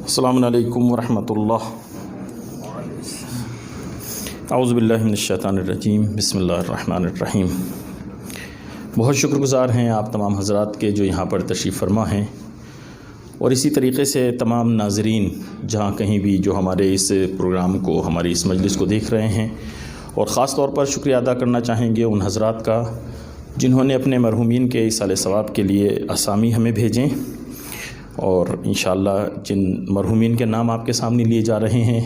السلام علیکم ورحمۃ اللہ۔ اعوذ باللہ من الشیطان الرجیم، بسم اللہ الرحمن الرحیم۔ بہت شکر گزار ہیں آپ تمام حضرات کے جو یہاں پر تشریف فرما ہیں، اور اسی طریقے سے تمام ناظرین جہاں کہیں بھی جو ہمارے اس پروگرام کو، ہماری اس مجلس کو دیکھ رہے ہیں، اور خاص طور پر شکریہ ادا کرنا چاہیں گے ان حضرات کا جنہوں نے اپنے مرحومین کے ایصال ثواب کے لیے اسامی ہمیں بھیجیں، اور انشاءاللہ جن مرحومین کے نام آپ کے سامنے لیے جا رہے ہیں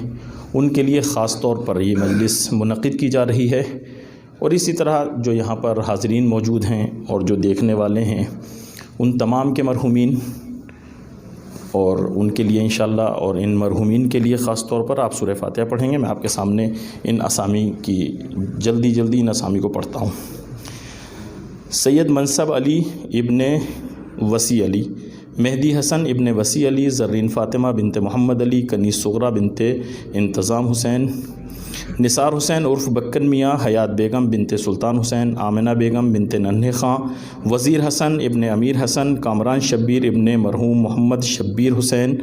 ان کے لیے خاص طور پر یہ مجلس منعقد کی جا رہی ہے، اور اسی طرح جو یہاں پر حاضرین موجود ہیں اور جو دیکھنے والے ہیں ان تمام کے مرحومین اور ان کے لیے انشاءاللہ، اور ان مرحومین کے لیے خاص طور پر آپ سورہ فاتحہ پڑھیں گے۔ میں آپ کے سامنے ان اسامی کی جلدی ان اسامی کو پڑھتا ہوں۔ سید منصب علی ابن وسیع علی، مہدی حسن ابن وسیع علی، زرین فاطمہ بنت محمد علی، کنیز صغرا بنت انتظام حسین، نثار حسین عرف بکن میاں، حیات بیگم بنت سلطان حسین، آمنہ بیگم بنت ننھے خاں، وزیر حسن ابن امیر حسن، کامران شبیر ابن مرحوم محمد شبیر حسین،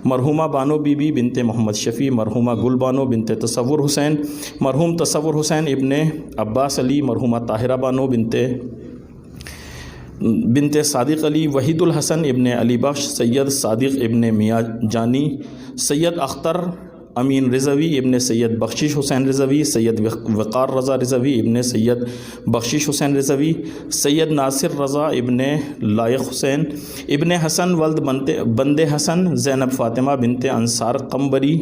مرحومہ بانو بی بی بنت محمد شفیع، مرحومہ گل بانو بنت تصور حسین، مرحوم تصور حسین ابن عباس علی، مرحومہ طاہرہ بانو بنت صادق علی، وحید الحسن ابن علی بخش، سید صادق ابن میاں جانی، سید اختر امین رضوی ابن سید بخشش حسین رضوی، سید وقار رضا رضوی ابن سید بخشش حسین رضوی، سید ناصر رضا ابن لائق حسین، ابن حسن ولد بند حسن، زینب فاطمہ بنت انصار قمبری،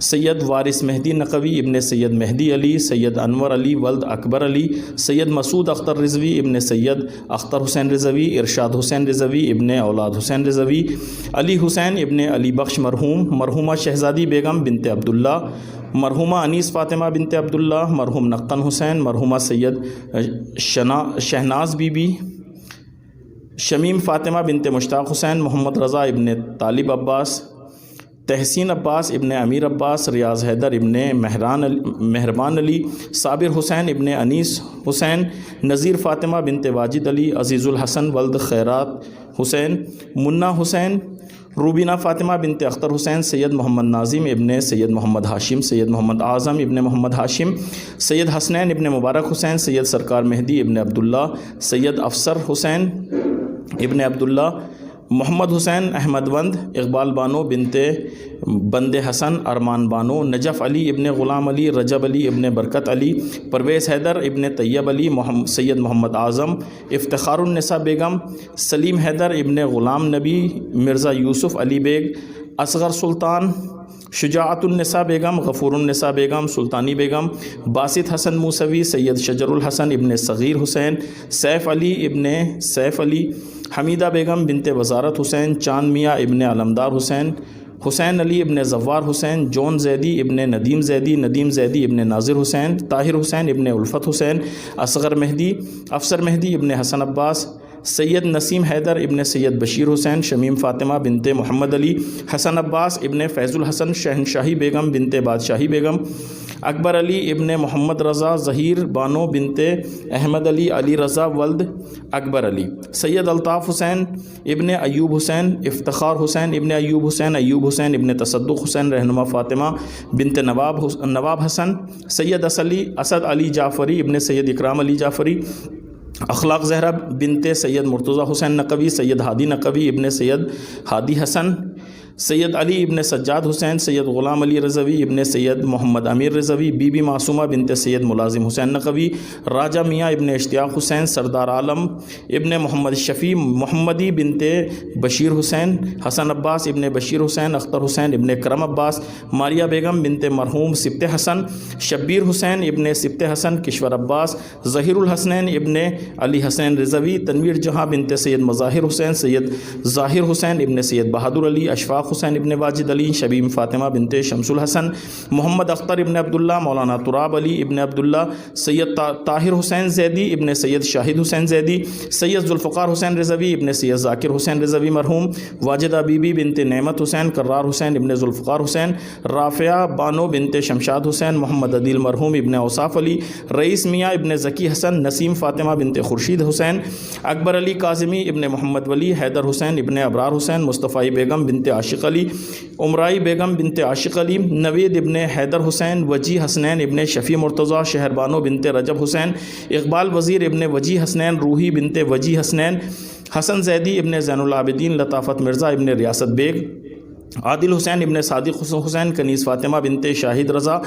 سید وارث مہدی نقوی ابن سید مہدی علی، سید انور علی ولد اکبر علی، سید مسعود اختر رضوی ابن سید اختر حسین رضوی، ارشاد حسین رضوی ابن اولاد حسین رضوی، علی حسین ابن علی بخش مرحوم، مرحومہ شہزادی بیگم بنت عبداللہ، مرحومہ انیس فاطمہ بنت عبداللہ، مرحوم نقن حسین، مرحومہ سید شہناز بی بی، شمیم فاطمہ بنت مشتاق حسین، محمد رضا ابن طالب عباس، تحسین عباس ابن امیر عباس، ریاض حیدر ابن مہربان علی، صابر حسین ابن انیس حسین، نذیر فاطمہ بنت واجد علی، عزیز الحسن ولد خیرات حسین، منا حسین، روبینہ فاطمہ بنت اختر حسین، سید محمد ناظم ابن سید محمد ہاشم، سید محمد اعظم ابن محمد ہاشم، سید حسنین ابن مبارک حسین، سید سرکار مہدی ابن عبداللہ، سید افسر حسین ابن عبداللہ، محمد حسین احمد وند، اقبال بانو بنت بند حسن، ارمان بانو، نجف علی ابن غلام علی، رجب علی ابن برکت علی، پرویز حیدر ابن طیب علی، سید محمد اعظم، افتخار النساء بیگم، سلیم حیدر ابن غلام نبی، مرزا یوسف علی بیگ، اصغر سلطان، شجاعت النساء بیگم، غفور النساء بیگم، سلطانی بیگم، باسط حسن موسوی، سید شجر الحسن ابن صغیر حسین، سیف علی ابن سیف علی، حمیدہ بیگم بنت وزارت حسین، چاند میاں ابن علمدار حسین، حسین علی ابن زوار حسین، جون زیدی ابن ندیم زیدی، ندیم زیدی ابن ناظر حسین، طاہر حسین ابن الفت حسین، اصغر مہدی، افسر مہدی ابن حسن عباس، سید نسیم حیدر ابن سید بشیر حسین، شمیم فاطمہ بنت محمد علی، حسن عباس ابن فیض الحسن، شہنشاہی بیگم بنت بادشاہی بیگم، اکبر علی ابن محمد رضا، ظہیر بانو بنت احمد علی، علی رضا ولد اکبر علی، سید الطاف حسین ابن ایوب حسین، افتخار حسین ابن ایوب حسین، ایوب حسین ابن تصدق حسین، رہنما فاطمہ بنت نواب حسن، سید اسد علی جعفری ابن سید اکرام علی جعفری، اخلاق زہرا بنت سید مرتضی حسین نقوی، سید ہادی نقوی ابن سید ہادی حسن، سید علی ابن سجاد حسین، سید غلام علی رضوی ابن سید محمد امیر رضوی، بی بی معصومہ بنت سید ملازم حسین نقوی، راجہ میاں ابن اشتیاق حسین، سردار عالم ابن محمد شفیع محمدی بنت بشیر حسین، حسن عباس ابن بشیر حسین، اختر حسین ابن کرم عباس، ماریہ بیگم بنت مرحوم سبت حسن، شبیر حسین ابن سبت حسن، کشور عباس، ظہیر الحسنین ابن علی حسین رضوی، تنویر جہاں بنت سید مظاہر حسین، سید ظاہر حسین ابن سید بہادر علی، اشفاق حسین ابن واجد علی، شبیم فاطمہ بنت شمس الحسن، محمد اختر ابن عبداللہ، مولانا تراب علی ابن عبداللہ، سید طاہر حسین زیدی ابن سید شاہد حسین زیدی، سید ذوالفقار حسین رضوی ابن سید ذاکر حسین رضوی مرحوم، واجدہ بی بی بنت نعمت حسین، کرار حسین ابن ذوالفقار حسین، رافعہ بانو بنت شمشاد حسین، محمد عدیل مرحوم ابن اوصاف علی، رئیس میاں ابن ذکی حسن، نسیم فاطمہ بنت خورشید حسین، اکبر علی کاظمی ابن محمد ولی، حیدر حسین ابن ابرار حسین، مصطفی بیگم بنت عاشق عاشق علی، امرائی بیگم بنت عاشق علی، نوید ابن حیدر حسین، وجی حسنین ابن شفیع مرتضیٰ، شہربانو بنت رجب حسین، اقبال وزیر ابن وجی حسنین، روحی بنت وجی حسنین، حسن زیدی ابن زین العابدین، لطافت مرزا ابن ریاست بیگ، عادل حسین ابن صادق حسین، کنیز فاطمہ بنت شاہد رضا،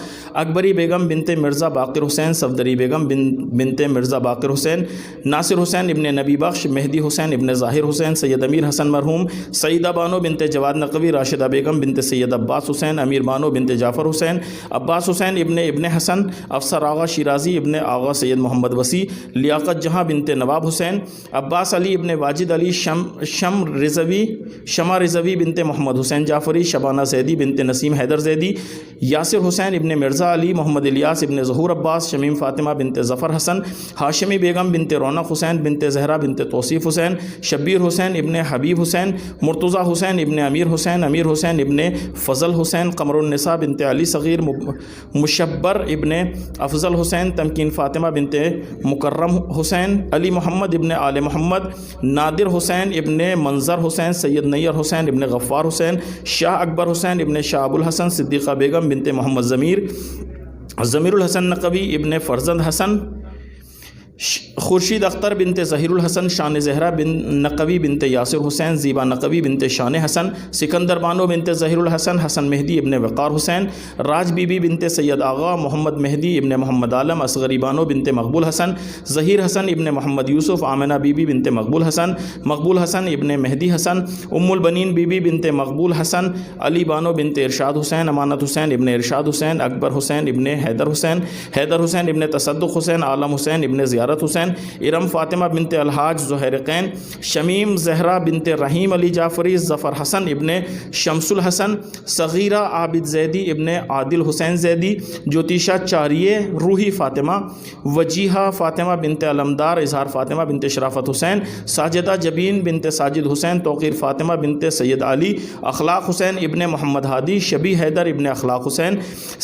اکبری بیگم بنت مرزا باقر حسین، صفدری بیگم بنت مرزا باقر حسین، ناصر حسین ابن نبی بخش، مہدی حسین ابن ظاہر حسین، سید امیر حسن مرحوم، سیدہ بانو بنت جواد نقوی، راشدہ بیگم بنت سید عباس حسین، امیر بانو بنت جعفر حسین، عباس حسین ابن حسن، افسر آغا شیرازی ابن آغا سید محمد وسیع، لیاقت جہاں بنت نواب حسین، عباس علی ابن واجد علی، شمع رضوی بنت محمد حسین جعفری، شبانہ زیدی بنت نسیم حیدر زیدی، یاسر حسین ابن مرزا علی، محمد الیاس ابن ظہور عباس، شمیم فاطمہ بنت ظفر حسن، ہاشمی بیگم بنت رونق حسین بنت زہرا بنت توصیف حسین، شبیر حسین ابن حبیب حسین، مرتضیٰ حسین ابن امیر حسین، امیر حسین ابن فضل حسین، قمر النساء بنت علی صغیر، مشبر ابن افضل حسین، تمکین فاطمہ بنت مکرم حسین، علی محمد ابن آل محمد، نادر حسین ابن منظر حسین، سید نیر حسین ابن غفار حسین، شاہ اکبر حسین ابن شاہ ابو الحسن، صدیقہ بیگم بنت محمد ضمیر الحسن نقوی ابن فرزند حسن، خورشید اختر بنت ظہیر الحسن، شان زہرا بن نقوی بنت یاسر حسین، زیبا نقوی بنت شان حسن، سکندر بانو بنت ظہیر الحسن، حسن مہدی ابن وقار حسین، راج بی بی بنت سید آغا، محمد مہدی ابن محمد عالم، اصغری بانو بنت مقبول حسن، ظہیر حسن ابن محمد یوسف، آمنہ بی بی بنت مقبول حسن ابن مہدی حسن، ام البنین بی بی بنت مقبول حسن، علی بانو بنت ارشاد حسین، امانت حسین ابن ارشاد حسین، اکبر حسین ابن حیدر حسین ابن تصدق حسین، عالم حسین ابن زیارت حسین، ارم فاطمہ بنت الحاج زہیرقین، شمیم زہرا بنت رحیم علی جعفری، ظفر حسن ابن شمس الحسن، صغیرہ عابد زیدی ابن عادل حسین زیدی، جوتیشہ چاریے، روحی فاطمہ، وجیحہ فاطمہ بنت علمدار، اظہار فاطمہ بنت شرافت حسین، ساجدہ جبین بنت ساجد حسین، توقیر فاطمہ بنت سید علی، اخلاق حسین ابن محمد ہادی، شبی حیدر ابن اخلاق حسین،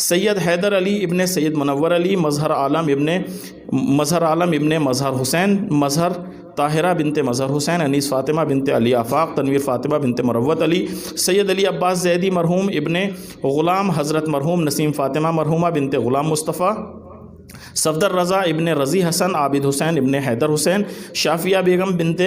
سید حیدر علی ابن سید منور علی، مظہر عالم ابن مظہر حسین، مظہر طاہرہ بنت مظہر حسین، انیس فاطمہ بنت علی آفاق، تنویر فاطمہ بنت مروت علی، سید علی عباس زیدی مرحوم ابن غلام حضرت مرحوم، نسیم فاطمہ مرحومہ بنت غلام مصطفیٰ، صفدر رضا ابن رضی حسن، عابد حسین ابن حیدر حسین، شافیہ بیگم بنت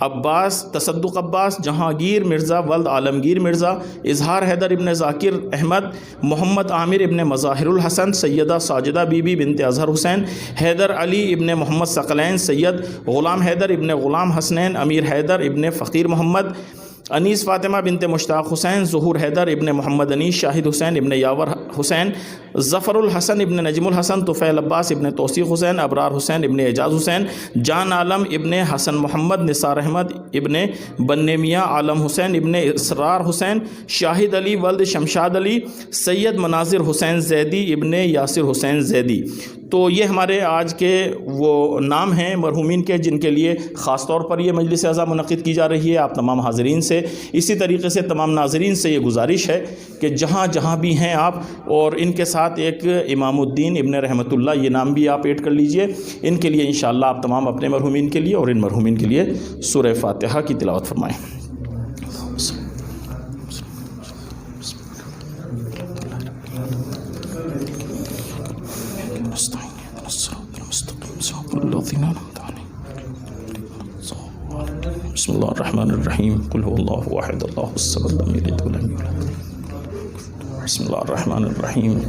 عباس، تصدق عباس، جہانگیر مرزا ولد عالمگیر مرزا، اظہار حیدر ابن ذاکر احمد، محمد عامر ابن مظاہر الحسن، سیدہ ساجدہ بی بی بنت اظہر حسین، حیدر علی ابن محمد ثقلین، سید غلام حیدر ابن غلام حسنین، امیر حیدر ابن فقیر محمد، انیس فاطمہ بنت مشتاق حسین، ظہور حیدر ابن محمد انیس، شاہد حسین ابن یاور حسین، ظفر الحسن ابن نجم الحسن، طفیل عباس ابن توثیق حسین، ابرار حسین ابن اعجاز حسین، جان عالم ابن حسن محمد، نثار احمد ابن بن میاں، عالم حسین ابن اسرار حسین، شاہد علی ولد شمشاد علی، سید مناظر حسین زیدی ابن یاسر حسین زیدی۔ تو یہ ہمارے آج کے وہ نام ہیں مرحومین کے جن کے لیے خاص طور پر یہ مجلس اعزا منعقد کی جا رہی ہے۔ آپ تمام حاضرین سے اسی طریقے سے تمام ناظرین سے یہ گزارش ہے کہ جہاں جہاں بھی ہیں آپ، اور ان کے ساتھ ایک امام الدین ابن رحمت اللہ یہ نام بھی آپ ایڈ کر لیجئے۔ ان کے لیے انشاءاللہ آپ تمام اپنے مرحومین کے لیے اور ان مرحومین کے لیے سورہ فاتحہ کی تلاوت فرمائیں۔ بسم اللہ الرحمن الرحیم، قل هو اللہ واحد اللہ الصمد لم یلد ولم یولد۔ بسم اللہ الرحمن الرحیم،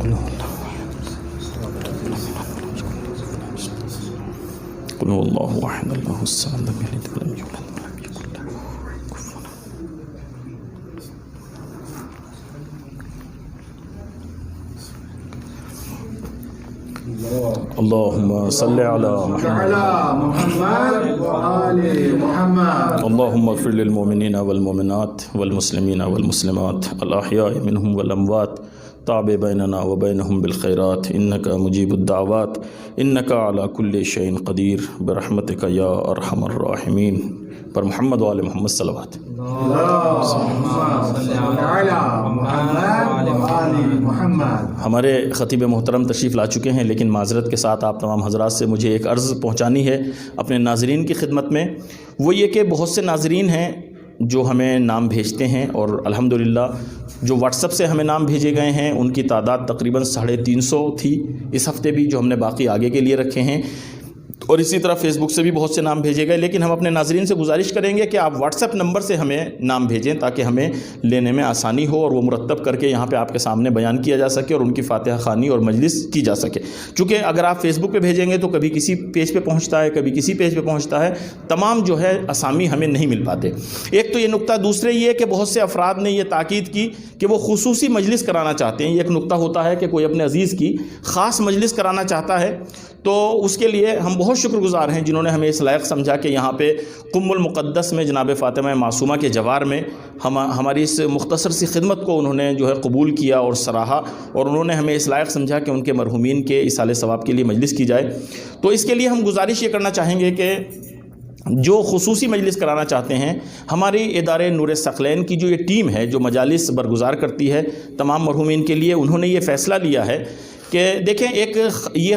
قل هو اللہ واحد اللہ الصمد لم یلد ولم یولد ولم یکن له کفوا احد۔ اللهم صل على محمد وآل محمد۔ اللهم اغفر للمؤمنين والمؤمنات والمسلمين والمسلمات الأحياء منهم والأموات، تابع بيننا وبينهم بالخيرات إنك مجيب الدعوات إنك على كل شيء قدير برحمتك يا أرحم الراحمين۔ پر محمد وآل محمد صلوات۔ ہمارے خطیب محترم تشریف لا چکے ہیں، لیکن معذرت کے ساتھ آپ تمام حضرات سے مجھے ایک عرض پہنچانی ہے اپنے ناظرین کی خدمت میں۔ وہ یہ کہ بہت سے ناظرین ہیں جو ہمیں نام بھیجتے ہیں، اور الحمدللہ جو واٹس ایپ سے ہمیں نام بھیجے گئے ہیں ان کی تعداد تقریباً 350 تھی اس ہفتے بھی، جو ہم نے باقی آگے کے لیے رکھے ہیں، اور اسی طرح فیس بک سے بھی بہت سے نام بھیجے گئے. لیکن ہم اپنے ناظرین سے گزارش کریں گے کہ آپ واٹس ایپ نمبر سے ہمیں نام بھیجیں تاکہ ہمیں لینے میں آسانی ہو اور وہ مرتب کر کے یہاں پہ آپ کے سامنے بیان کیا جا سکے اور ان کی فاتحہ خوانی اور مجلس کی جا سکے. چونکہ اگر آپ فیس بک پہ بھیجیں گے تو کبھی کسی پیج پہ پہنچتا ہے، کبھی کسی پیج پہ پہنچتا ہے، تمام جو ہے اسامی ہمیں نہیں مل پاتے. ایک تو یہ نقطہ. دوسرے یہ کہ بہت سے افراد نے یہ تاکید کی کہ وہ خصوصی مجلس کرانا چاہتے ہیں. یہ ایک نقطہ ہوتا ہے کہ کوئی اپنے عزیز کی خاص مجلس کرانا چاہتا ہے، تو اس کے لیے ہم بہت شکر گزار ہیں جنہوں نے ہمیں اس لائق سمجھا کہ یہاں پہ قم المقدس میں جناب فاطمہ معصومہ کے جوار میں ہماری اس مختصر سی خدمت کو انہوں نے جو ہے قبول کیا اور سراہا، اور انہوں نے ہمیں اس لائق سمجھا کہ ان کے مرحومین کے ایصال ثواب کے لیے مجلس کی جائے. تو اس کے لیے ہم گزارش یہ کرنا چاہیں گے کہ جو خصوصی مجلس کرانا چاہتے ہیں، ہماری ادارے نور ثقلین کی جو یہ ٹیم ہے جو مجالس برگزار کرتی ہے تمام مرحومین کے لیے، انہوں نے یہ فیصلہ لیا ہے کہ دیکھیں ایک یہ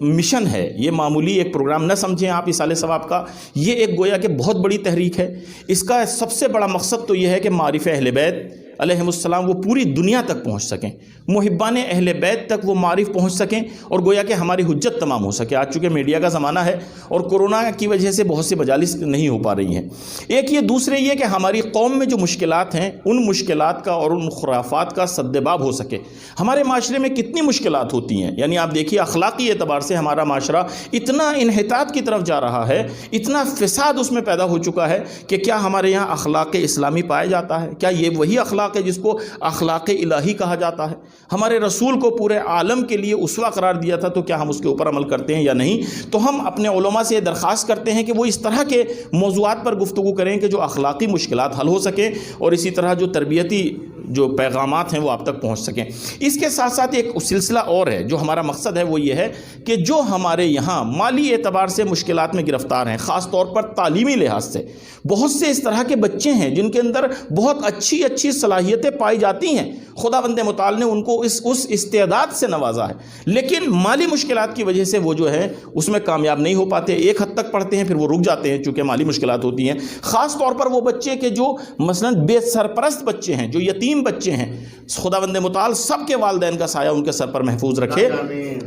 مشن ہے، یہ معمولی ایک پروگرام نہ سمجھیں آپ ایصال ثواب کا، یہ ایک گویا کہ بہت بڑی تحریک ہے. اس کا سب سے بڑا مقصد تو یہ ہے کہ معارف اہل بیت علیہم السلام وہ پوری دنیا تک پہنچ سکیں، محبان اہل بیت تک وہ معارف پہنچ سکیں، اور گویا کہ ہماری حجت تمام ہو سکے. آج چونکہ میڈیا کا زمانہ ہے اور کورونا کی وجہ سے بہت سی مجالس نہیں ہو پا رہی ہیں. ایک یہ. دوسرے یہ کہ ہماری قوم میں جو مشکلات ہیں ان مشکلات کا اور ان خرافات کا سدباب ہو سکے. ہمارے معاشرے میں کتنی مشکلات ہوتی ہیں، یعنی آپ دیکھیے اخلاقی اعتبار سے ہمارا معاشرہ اتنا انحطاط کی طرف جا رہا ہے، اتنا فساد اس میں پیدا ہو چکا ہے کہ کیا ہمارے یہاں اخلاق اسلامی پایا جاتا ہے؟ کیا یہ وہی اخلاق ہے جس کو اخلاق الہی کہا جاتا ہے؟ ہمارے رسول کو پورے عالم کے لیے اسوہ قرار دیا تھا، تو کیا ہم اس کے اوپر عمل کرتے ہیں یا نہیں؟ تو ہم اپنے علماء سے یہ درخواست کرتے ہیں کہ وہ اس طرح کے موضوعات پر گفتگو کریں کہ جو اخلاقی مشکلات حل ہو سکیں، اور اسی طرح جو تربیتی جو پیغامات ہیں وہ آپ تک پہنچ سکیں. اس کے ساتھ ساتھ ایک سلسلہ اور ہے جو ہمارا مقصد ہے، وہ یہ ہے کہ جو ہمارے یہاں مالی اعتبار سے مشکلات میں گرفتار ہیں، خاص طور پر تعلیمی لحاظ سے بہت سے اس طرح کے بچے ہیں جن کے اندر بہت اچھی اچھی صلاحیتیں پائی جاتی ہیں، خداوند متعال نے ان کو اس استعداد سے نوازا ہے، لیکن مالی مشکلات کی وجہ سے وہ جو ہے اس میں کامیاب نہیں ہو پاتے. ایک حد تک پڑھتے ہیں پھر وہ رک جاتے ہیں چونکہ مالی مشکلات ہوتی ہیں. خاص طور پر وہ بچے کہ جو مثلا بے سرپرست بچے ہیں، جو یتیم بچے ہیں، خداوند متعال سب کے والدین کا سایہ ان کے سر پر محفوظ رکھے.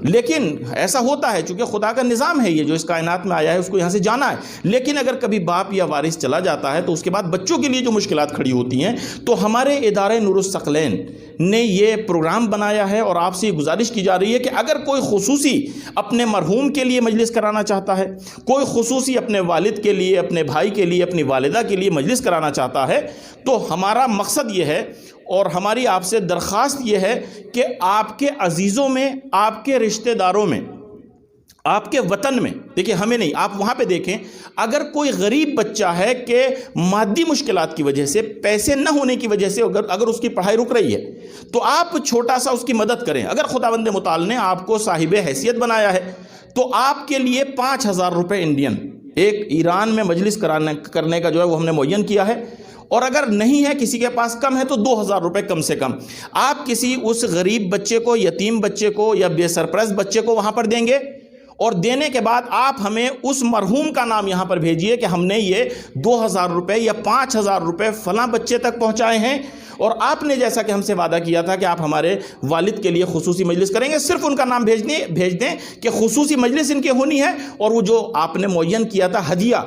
لیکن ایسا ہوتا ہے چونکہ خدا کا نظام ہے، یہ جو اس کائنات میں آیا ہے اس کو یہاں سے جانا ہے. لیکن اگر کبھی باپ یا وارث چلا جاتا ہے تو اس کے بعد بچوں کے لیے جو مشکلات کھڑی ہوتی ہیں، تو ہمارے ادارے نور الثقلین نے یہ پروگرام بنایا ہے، اور آپ سے یہ گزارش کی جا رہی ہے کہ اگر کوئی خصوصی اپنے مرحوم کے لیے مجلس کرانا چاہتا ہے، کوئی خصوصی اپنے والد کے لیے، اپنے بھائی کے لیے، اپنی والدہ کے لیے مجلس کرانا چاہتا ہے، تو ہمارا مقصد یہ ہے اور ہماری آپ سے درخواست یہ ہے کہ آپ کے عزیزوں میں، آپ کے رشتہ داروں میں، آپ کے وطن میں، دیکھیں ہمیں نہیں، آپ وہاں پہ دیکھیں، اگر کوئی غریب بچہ ہے کہ مادی مشکلات کی وجہ سے، پیسے نہ ہونے کی وجہ سے اگر اس کی پڑھائی رک رہی ہے، تو آپ چھوٹا سا اس کی مدد کریں. اگر خداوند متعال نے آپ کو صاحب حیثیت بنایا ہے تو آپ کے لیے 5,000 روپے انڈین ایک ایران میں مجلس کرنے کا جو ہے وہ ہم نے معین کیا ہے. اور اگر نہیں ہے، کسی کے پاس کم ہے، تو 2,000 روپے کم سے کم آپ کسی اس غریب بچے کو، یتیم بچے کو یا بے سرپرست بچے کو وہاں پر دیں گے. اور دینے کے بعد آپ ہمیں اس مرحوم کا نام یہاں پر بھیجیے کہ ہم نے یہ 2,000 روپے یا 5,000 روپے فلاں بچے تک پہنچائے ہیں، اور آپ نے جیسا کہ ہم سے وعدہ کیا تھا کہ آپ ہمارے والد کے لیے خصوصی مجلس کریں گے، صرف ان کا نام بھیج دیں کہ خصوصی مجلس ان کی ہونی ہے، اور وہ جو آپ نے معین کیا تھا ہدیہ،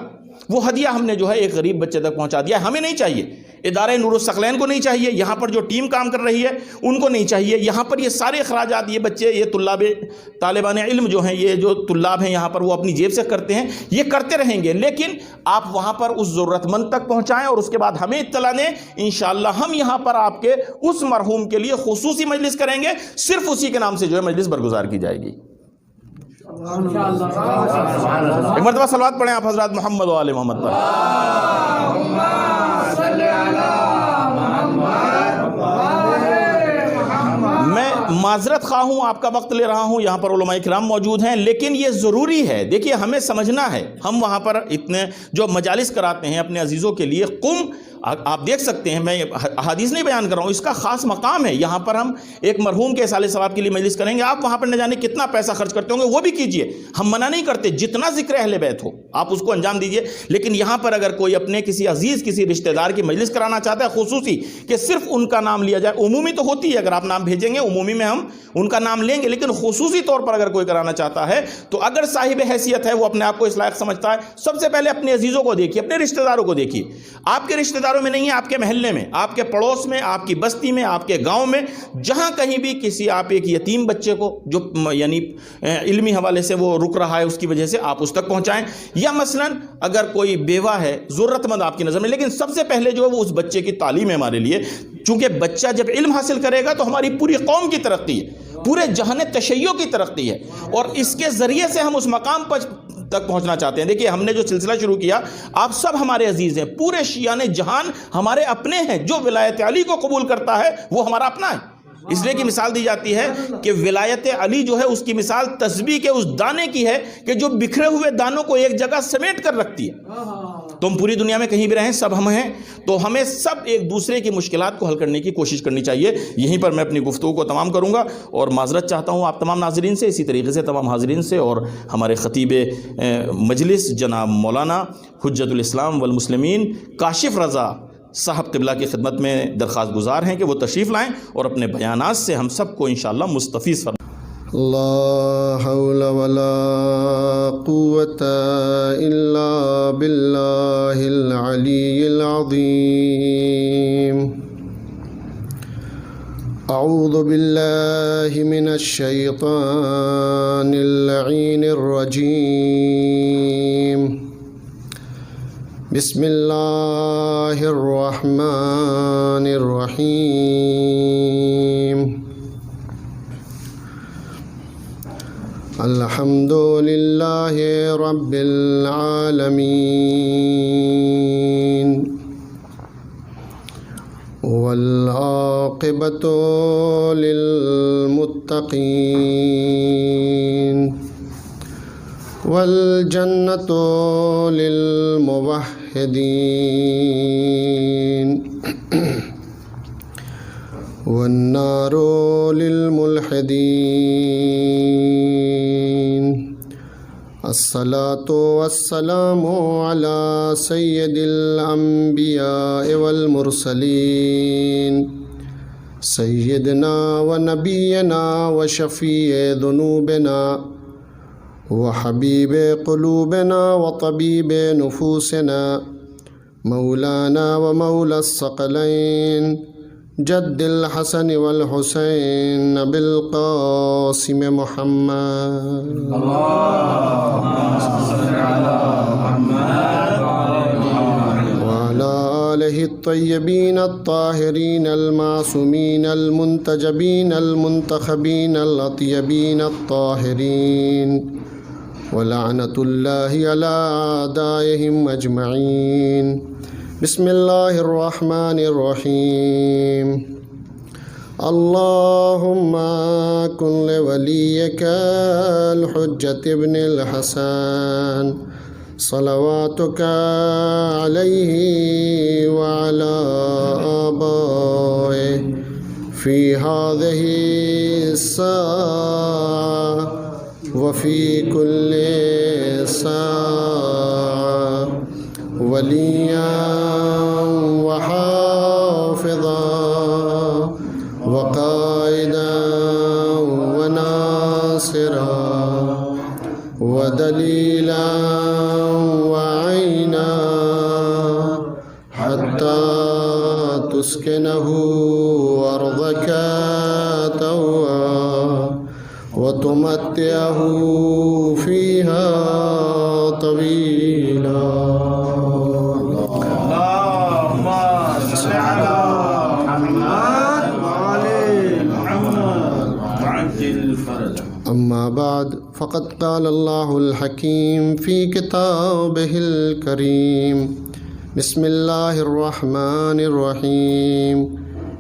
وہ ہدیہ ہم نے جو ہے ایک غریب بچے تک پہنچا دیا. ہمیں نہیں چاہیے، ادارے نور الثقلین کو نہیں چاہیے، یہاں پر جو ٹیم کام کر رہی ہے ان کو نہیں چاہیے. یہاں پر یہ سارے اخراجات یہ بچے، یہ طالبان علم جو ہیں، یہ جو طلاب ہیں یہاں پر، وہ اپنی جیب سے کرتے ہیں، یہ کرتے رہیں گے. لیکن آپ وہاں پر اس ضرورت مند تک پہنچائیں اور اس کے بعد ہمیں اطلاع دیں. انشاءاللہ ہم یہاں پر آپ کے اس مرحوم کے لیے خصوصی مجلس کریں گے، صرف اسی کے نام سے جو ہے مجلس برگزار کی جائے گی. ایک مرتبہ صلوات پڑھیں آپ حضرات محمد و آل محمد پر. میں معذرت خواہ ہوں، آپ کا وقت لے رہا ہوں، یہاں پر علماء کرام موجود ہیں، لیکن یہ ضروری ہے. دیکھیے ہمیں سمجھنا ہے، ہم وہاں پر اتنے جو مجالس کراتے ہیں اپنے عزیزوں کے لیے، آپ دیکھ سکتے ہیں، میں احادیث نہیں بیان کر رہا ہوں، اس کا خاص مقام ہے. یہاں پر ہم ایک مرحوم کے اصالِ ثواب کے لیے مجلس کریں گے، آپ وہاں پر نہ جانے کتنا پیسہ خرچ کرتے ہوں گے، وہ بھی کیجئے، ہم منع نہیں کرتے، جتنا ذکر اہل بیت ہو آپ اس کو انجام دیجئے. لیکن یہاں پر اگر کوئی اپنے کسی عزیز کسی رشتہ دار کی مجلس کرانا چاہتا ہے خصوصی، کہ صرف ان کا نام لیا جائے، عمومی تو ہوتی ہے، اگر آپ نام بھیجیں گے عمومی میں ہم ان کا نام لیں گے، لیکن خصوصی طور پر اگر کوئی کرانا چاہتا ہے تو اگر صاحب حیثیت ہے، وہ اپنے آپ کو اس لائق سمجھتا ہے، سب سے پہلے اپنے عزیزوں کو دیکھیے، اپنے رشتہ داروں کو دیکھیے. آپ کے رشتہ داروں میں نہیں ہے، آپ کے محلے میں، آپ کے پڑوس میں، آپ کی بستی میں، آپ کے گاؤں میں، جہاں کہیں بھی کسی آپ ایک یتیم بچے کو جو یعنی علمی حوالے سے وہ رک رہا ہے، اس کی وجہ سے آپ اس تک پہنچائیں. یا مثلا اگر کوئی بیوہ ہے ضرورت مند آپ کی نظر میں، لیکن سب سے پہلے جو ہے وہ اس بچے کی تعلیم ہے ہمارے لیے، چونکہ بچہ جب علم حاصل کرے گا تو ہماری پوری قوم کی ترقی ہے، پورے جہان تشیع کی ترقی ہے، اور اس کے ذریعے سے ہم اس مقام پر تک پہنچنا چاہتے ہیں. دیکھیے ہم نے جو سلسلہ شروع کیا، آپ سب ہمارے عزیز ہیں، پورے شیعان جہان ہمارے اپنے ہیں، جو ولایت علی کو قبول کرتا ہے وہ ہمارا اپنا ہے. اس لیے کہ مثال دی جاتی ہے کہ ولایت علی جو ہے اس کی مثال تسبیح کے اس دانے کی ہے کہ جو بکھرے ہوئے دانوں کو ایک جگہ سمیٹ کر رکھتی ہے. تم پوری دنیا میں کہیں بھی رہیں، سب ہم ہیں، تو ہمیں سب ایک دوسرے کی مشکلات کو حل کرنے کی کوشش کرنی چاہیے. یہیں پر میں اپنی گفتگو کو تمام کروں گا، اور معذرت چاہتا ہوں آپ تمام ناظرین سے، اسی طریقے سے تمام حاضرین سے، اور ہمارے خطیب مجلس جناب مولانا حجت الاسلام والمسلمین کاشف رضا صاحب قبلہ کی خدمت میں درخواست گزار ہیں کہ وہ تشریف لائیں اور اپنے بیانات سے ہم سب کو انشاءاللہ مستفیض فرمائیں. لا حول ولا قوة إلا بالله العلي العظيم. أعوذ بالله من الشيطان اللعين الرجيم. بسم الله الرحمن الرحيم. الحمد لله رب العالمين، والعاقبة للمتقين، والجنة للموحدين، والنار للملحدين. الصلاة والسلام على سيد الأنبياء والمرسلين، سيدنا ونبينا وشفيع ذنوبنا وحبيب قلوبنا وطبيب نفوسنا، مولانا ومولى الثقلين جد الحسن والحسين بالقاسم محمد. اللهم صل على محمد وعلى آله الطيبين الطاهرين المعصومين المنتجبين المنتخبين الأطيبين الطاهرين، ولعنة الله على أعدائهم أجمعين. بسم الله الرحمن الرحيم. اللهم كن لوليك الحجة ابن الحسن صلواتك عليه وعلى آبائه في هذه الساعة وفي كل ساعة، وليا وحافظا وقائدا وناصرا ودليلا وعينا، حتى تسكنه أرضك توا وتمتعه فيها طويلا. أما بعد، فقد قال الله الحكيم في كتابه الكريم. بسم الله الرحمن الرحيم.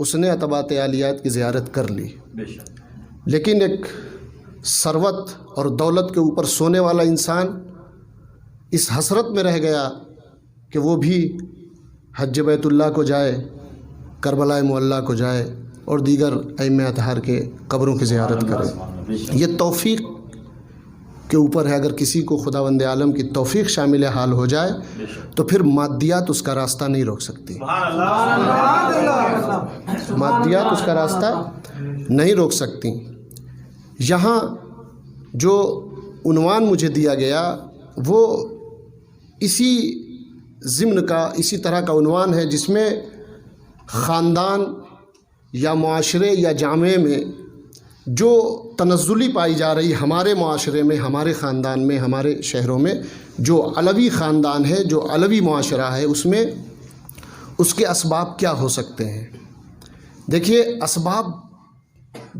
اس نے اتباط عالیات کی زیارت کر لی، لیکن ایک ثروت اور دولت کے اوپر سونے والا انسان اس حسرت میں رہ گیا کہ وہ بھی حج بیت اللہ کو جائے، کربلا معلیٰ کو جائے اور دیگر ائمہ اطہار کے قبروں کی زیارت کرے۔ یہ توفیق کے اوپر ہے، اگر کسی کو خداوند عالم کی توفیق شامل حال ہو جائے تو پھر مادیات اس کا راستہ نہیں روک سکتی، مادیات اس کا راستہ نہیں روک سکتی۔ یہاں جو عنوان مجھے دیا گیا وہ اسی ضمن کا، اسی طرح کا عنوان ہے جس میں خاندان یا معاشرے یا جامعے میں جو تنزلی پائی جا رہی ہمارے معاشرے میں، ہمارے خاندان میں، ہمارے شہروں میں، جو علوی خاندان ہے، جو علوی معاشرہ ہے، اس میں اس کے اسباب کیا ہو سکتے ہیں۔ دیکھیے، اسباب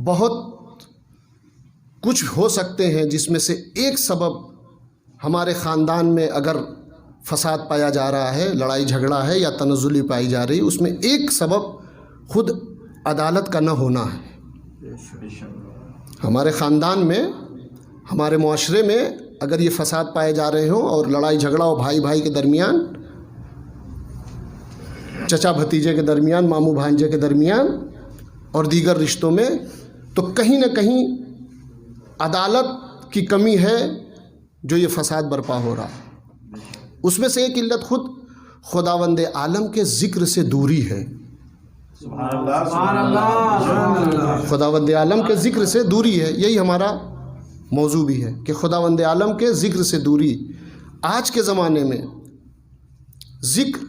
بہت کچھ ہو سکتے ہیں، جس میں سے ایک سبب ہمارے خاندان میں اگر فساد پایا جا رہا ہے، لڑائی جھگڑا ہے یا تنزلی پائی جا رہی، اس میں ایک سبب خود عدالت کا نہ ہونا ہے۔ ہمارے خاندان میں، ہمارے معاشرے میں اگر یہ فساد پائے جا رہے ہوں اور لڑائی جھگڑا ہو بھائی بھائی کے درمیان، چچا بھتیجے کے درمیان، ماموں بھانجے کے درمیان اور دیگر رشتوں میں، تو کہیں نہ کہیں عدالت کی کمی ہے جو یہ فساد برپا ہو رہا ہے۔ اس میں سے ایک علت خود خداوند عالم کے ذکر سے دوری ہے۔ خداوند عالم کے ذکر سے دوری ہے، یہی ہمارا موضوع بھی ہے کہ خداوند عالم کے ذکر سے دوری۔ آج کے زمانے میں ذکر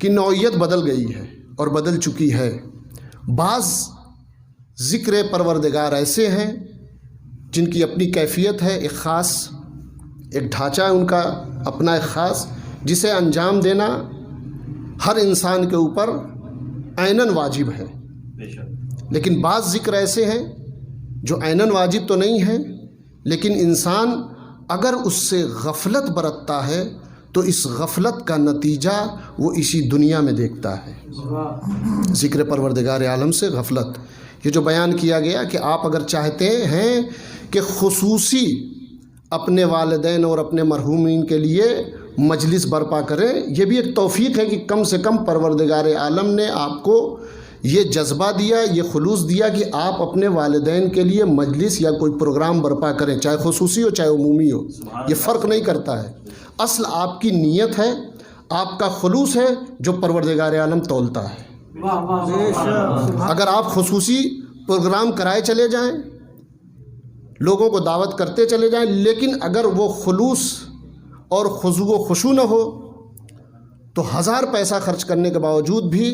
کی نوعیت بدل گئی ہے اور بدل چکی ہے۔ بعض ذکر پروردگار ایسے ہیں جن کی اپنی کیفیت ہے، ایک خاص ایک ڈھانچہ ہے ان کا اپنا ایک خاص، جسے انجام دینا ہر انسان کے اوپر عیناً واجب ہے۔ لیکن بعض ذکر ایسے ہیں جو عیناً واجب تو نہیں ہے، لیکن انسان اگر اس سے غفلت برتتا ہے تو اس غفلت کا نتیجہ وہ اسی دنیا میں دیکھتا ہے۔ ذکر پروردگار عالم سے غفلت، یہ جو بیان کیا گیا کہ آپ اگر چاہتے ہیں کہ خصوصی اپنے والدین اور اپنے مرحومین کے لیے مجلس برپا کریں، یہ بھی ایک توفیق ہے کہ کم سے کم پروردگار عالم نے آپ کو یہ جذبہ دیا، یہ خلوص دیا کہ آپ اپنے والدین کے لیے مجلس یا کوئی پروگرام برپا کریں، چاہے خصوصی ہو چاہے عمومی ہو، یہ فرق نہیں کرتا ہے۔ اصل آپ کی نیت ہے، آپ کا خلوص ہے جو پروردگار عالم تولتا ہے۔ اگر آپ خصوصی پروگرام کرائے چلے جائیں، لوگوں کو دعوت کرتے چلے جائیں، لیکن اگر وہ خلوص اور خضوع و خشوع نہ ہو تو 1000 پیسہ خرچ کرنے کے باوجود بھی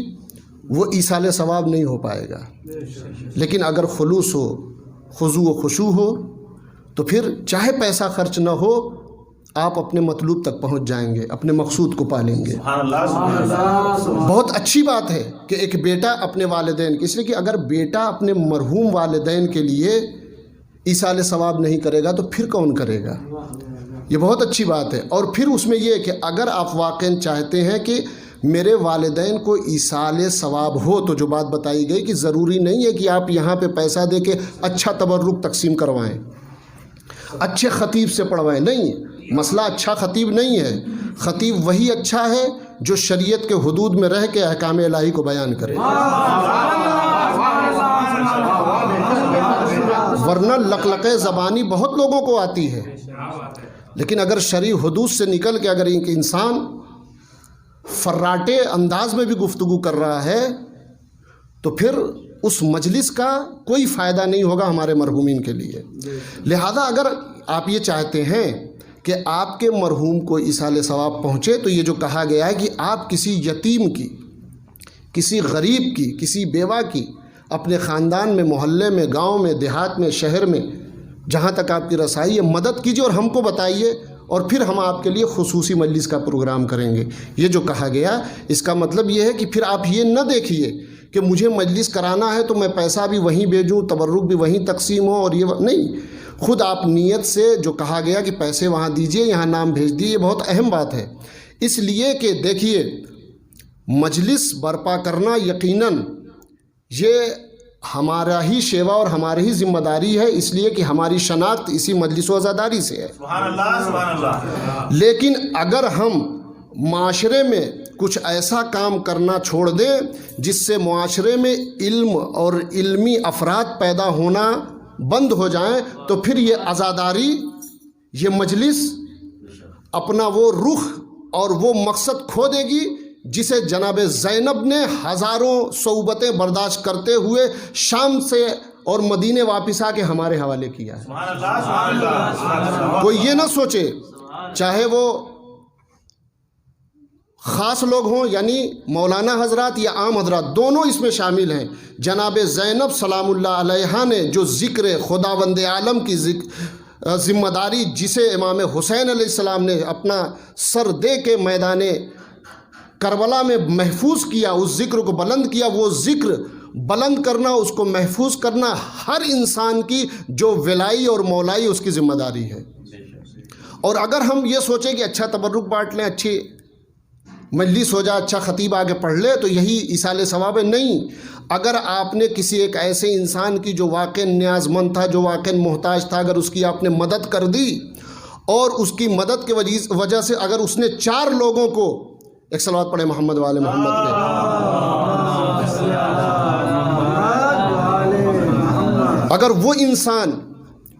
وہ ایصال ثواب نہیں ہو پائے گا۔ لیکن اگر خلوص ہو، خضوع و خشوع ہو، تو پھر چاہے پیسہ خرچ نہ ہو، آپ اپنے مطلوب تک پہنچ جائیں گے، اپنے مقصود کو پالیں گے۔ بہت اچھی بات ہے کہ ایک بیٹا اپنے والدین کی، اس لیے کہ اگر بیٹا اپنے مرحوم والدین کے لیے ایصال ثواب نہیں کرے گا تو پھر کون کرے گا؟ یہ بہت اچھی بات ہے۔ اور پھر اس میں یہ کہ اگر آپ واقعاً چاہتے ہیں کہ میرے والدین کو ایصال ثواب ہو، تو جو بات بتائی گئی کہ ضروری نہیں ہے کہ آپ یہاں پہ پیسہ دے کے اچھا تبرک تقسیم کروائیں، اچھے خطیب سے پڑھوائیں، نہیں، مسئلہ اچھا خطیب نہیں ہے۔ خطیب وہی اچھا ہے جو شریعت کے حدود میں رہ کے احکام الہی کو بیان کرے، ورنہ لقلقے زبانی بہت لوگوں کو آتی ہے، لیکن اگر شرعی حدود سے نکل کے اگر ایک انسان فراٹے انداز میں بھی گفتگو کر رہا ہے تو پھر اس مجلس کا کوئی فائدہ نہیں ہوگا ہمارے مرحومین کے لیے۔ لہذا اگر آپ یہ چاہتے ہیں کہ آپ کے مرحوم کو ایصال ثواب پہنچے، تو یہ جو کہا گیا ہے کہ آپ کسی یتیم کی، کسی غریب کی، کسی بیوہ کی اپنے خاندان میں، محلے میں، گاؤں میں، دیہات میں، شہر میں، جہاں تک آپ کی رسائی ہے، مدد کیجیے اور ہم کو بتائیے، اور پھر ہم آپ کے لیے خصوصی مجلس کا پروگرام کریں گے۔ یہ جو کہا گیا، اس کا مطلب یہ ہے کہ پھر آپ یہ نہ دیکھیے کہ مجھے مجلس کرانا ہے تو میں پیسہ بھی وہیں بھیجوں، تبرک بھی وہیں تقسیم ہو، اور یہ نہیں، خود آپ نیت سے جو کہا گیا کہ پیسے وہاں دیجئے، یہاں نام بھیج دیے، یہ بہت اہم بات ہے۔ اس لیے کہ دیکھیے، مجلس برپا کرنا یقیناً یہ ہمارا ہی شیوا اور ہماری ہی ذمہ داری ہے، اس لیے کہ ہماری شناخت اسی مجلس و عزاداری سے ہے۔ سبحان اللہ سبحان اللہ۔ لیکن اگر ہم معاشرے میں کچھ ایسا کام کرنا چھوڑ دیں جس سے معاشرے میں علم اور علمی افراد پیدا ہونا بند ہو جائیں تو پھر یہ عزاداری، یہ مجلس اپنا وہ رخ اور وہ مقصد کھو دے گی جسے جناب زینب نے ہزاروں صعوبتیں برداشت کرتے ہوئے شام سے اور مدینے واپس آ کے ہمارے حوالے کیا ہے۔ سبحان اللہ سبحان اللہ۔ کوئی یہ نہ سوچے، چاہے وہ خاص لوگ ہوں یعنی مولانا حضرات یا عام حضرات، دونوں اس میں شامل ہیں۔ جناب زینب سلام اللہ علیہا نے جو ذکر خداوند عالم کی ذمہ داری، جسے امام حسین علیہ السلام نے اپنا سر دے کے میدان کربلا میں محفوظ کیا، اس ذکر کو بلند کیا، وہ ذکر بلند کرنا، اس کو محفوظ کرنا ہر انسان کی جو ولائی اور مولائی اس کی ذمہ داری ہے۔ اور اگر ہم یہ سوچیں کہ اچھا تبرک بانٹ لیں، اچھی مجلس ہو جائے، اچھا خطیب آگے پڑھ لے تو یہی ایصال ثواب ہے، نہیں۔ اگر آپ نے کسی ایک ایسے انسان کی جو واقع نیاز مند تھا، جو واقع محتاج تھا، اگر اس کی آپ نے مدد کر دی اور اس کی مدد کی وجہ سے اگر اس نے 4 لوگوں کو، ایک صلوات پڑھے محمد والے محمد پہ، اگر وہ انسان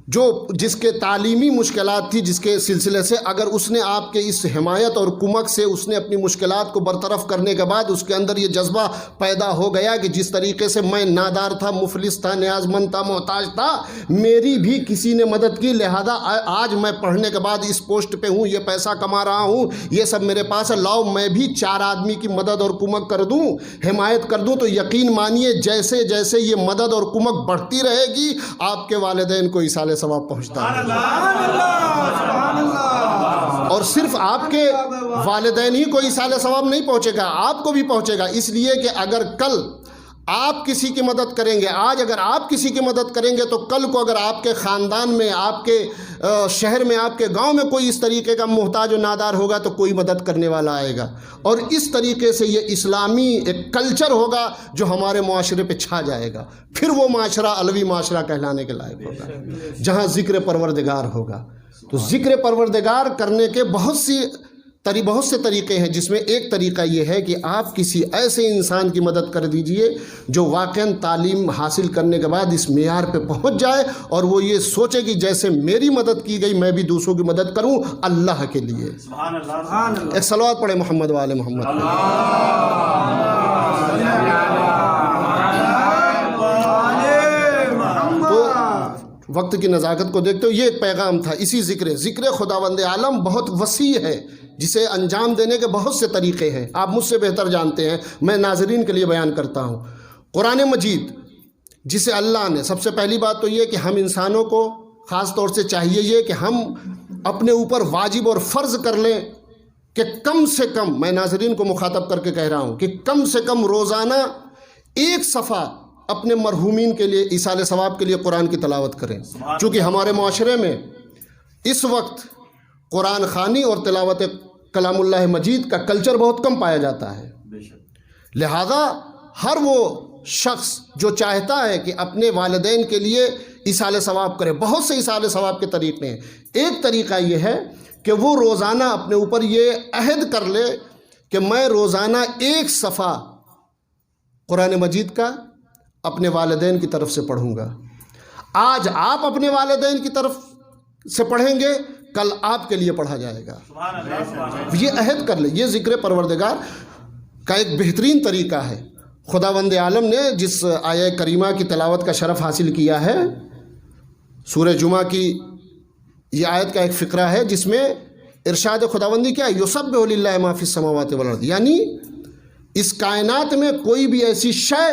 جو جس کے تعلیمی مشکلات تھی، جس کے سلسلے سے اگر اس نے آپ کے اس حمایت اور کمک سے اس نے اپنی مشکلات کو برطرف کرنے کے بعد اس کے اندر یہ جذبہ پیدا ہو گیا کہ جس طریقے سے میں نادار تھا، مفلس تھا، نیاز مند تھا، محتاج تھا، میری بھی کسی نے مدد کی، لہذا آج میں پڑھنے کے بعد اس پوسٹ پہ ہوں، یہ پیسہ کما رہا ہوں، یہ سب میرے پاس ہے، لاؤ میں بھی 4 آدمی کی مدد اور کمک کر دوں، حمایت کر دوں، تو یقین مانیے جیسے جیسے یہ مدد اور کمک بڑھتی رہے گی آپ کے والدین کو ایصال ثواب پہنچتا ہے۔ اور صرف آپ کے والدین ہی کو ایصال ثواب نہیں پہنچے گا، آپ کو بھی پہنچے گا، اس لیے کہ اگر کل آپ کسی کی مدد کریں گے، آج اگر آپ کسی کی مدد کریں گے تو کل کو اگر آپ کے خاندان میں، آپ کے شہر میں، آپ کے گاؤں میں کوئی اس طریقے کا محتاج و نادار ہوگا تو کوئی مدد کرنے والا آئے گا، اور اس طریقے سے یہ اسلامی ایک کلچر ہوگا جو ہمارے معاشرے پہ چھا جائے گا، پھر وہ معاشرہ علوی معاشرہ کہلانے کے لائق ہوگا جہاں ذکر پروردگار ہوگا۔ تو ذکر پروردگار کرنے کے بہت سے طریقے ہیں، جس میں ایک طریقہ یہ ہے کہ آپ کسی ایسے انسان کی مدد کر دیجئے جو واقعاً تعلیم حاصل کرنے کے بعد اس معیار پہ پہنچ جائے اور وہ یہ سوچے کہ جیسے میری مدد کی گئی میں بھی دوسروں کی مدد کروں اللہ کے لیے۔ سبحان اللہ۔ ایک صلوات پڑھے محمد والے محمد۔ وقت کی نزاکت کو دیکھتے ہو یہ ایک پیغام تھا، اسی ذکر خداوند عالم بہت وسیع ہے، جسے انجام دینے کے بہت سے طریقے ہیں، آپ مجھ سے بہتر جانتے ہیں، میں ناظرین کے لیے بیان کرتا ہوں۔ قرآن مجید جسے اللہ نے، سب سے پہلی بات تو یہ کہ ہم انسانوں کو خاص طور سے چاہیے یہ کہ ہم اپنے اوپر واجب اور فرض کر لیں کہ کم سے کم، میں ناظرین کو مخاطب کر کے کہہ رہا ہوں کہ کم سے کم روزانہ 1 صفحہ اپنے مرحومین کے لیے ایصال ثواب کے لیے قرآن کی تلاوت کریں، چونکہ ہمارے معاشرے میں اس وقت قرآن خوانی اور تلاوت کلام اللہ مجید کا کلچر بہت کم پایا جاتا ہے، لہذا ہر وہ شخص جو چاہتا ہے کہ اپنے والدین کے لیے ایصال ثواب کرے، بہت سے ایصال ثواب کے طریقے ہیں۔ ایک طریقہ یہ ہے کہ وہ روزانہ اپنے اوپر یہ عہد کر لے کہ میں روزانہ 1 صفحہ قرآن مجید کا اپنے والدین کی طرف سے پڑھوں گا۔ آج آپ اپنے والدین کی طرف سے پڑھیں گے، کل آپ کے لیے پڑھا جائے گا، یہ عہد کر لیں۔ یہ ذکر پروردگار کا ایک بہترین طریقہ ہے۔ خداوند عالم نے جس آیہ کریمہ کی تلاوت کا شرف حاصل کیا ہے، سورہ جمعہ کی یہ آیت کا ایک فقرہ ہے جس میں ارشاد خداوندی کیا ہے، یسبح للہ ما فی السماوات والارض، یعنی اس کائنات میں کوئی بھی ایسی شے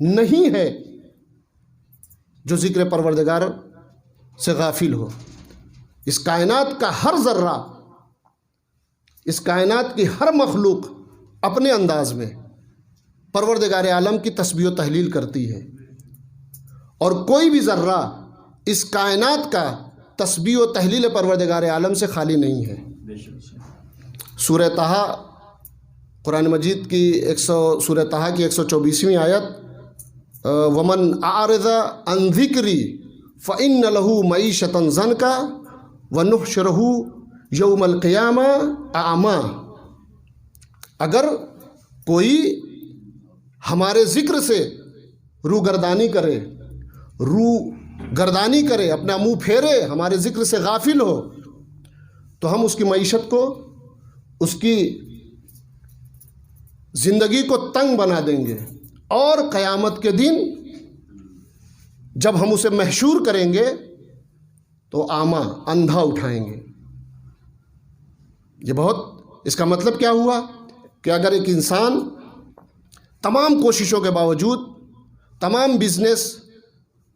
نہیں ہے جو ذکر پروردگار سے غافل ہو۔ اس کائنات کا ہر ذرہ، اس کائنات کی ہر مخلوق اپنے انداز میں پروردگار عالم کی تسبیح و تحلیل کرتی ہے، اور کوئی بھی ذرہ اس کائنات کا تسبیح و تحلیل پروردگار عالم سے خالی نہیں ہے۔ سورہ طٰہٰ قرآن مجید کی سورہ طٰہٰ کی 124ویں آیت، ومن اعرض عن ذکری فإن له معیشۃ ضنکا ونحشرہ یوم القیامہ اعمیٰ۔ اگر کوئی ہمارے ذکر سے روگردانی کرے، اپنا منہ پھیرے، ہمارے ذکر سے غافل ہو، تو ہم اس کی معیشت کو، اس کی زندگی کو تنگ بنا دیں گے، اور قیامت کے دن جب ہم اسے محشور کریں گے تو اعمیٰ، اندھا اٹھائیں گے۔ یہ بہت، اس کا مطلب کیا ہوا کہ اگر ایک انسان تمام کوششوں کے باوجود، تمام بزنس،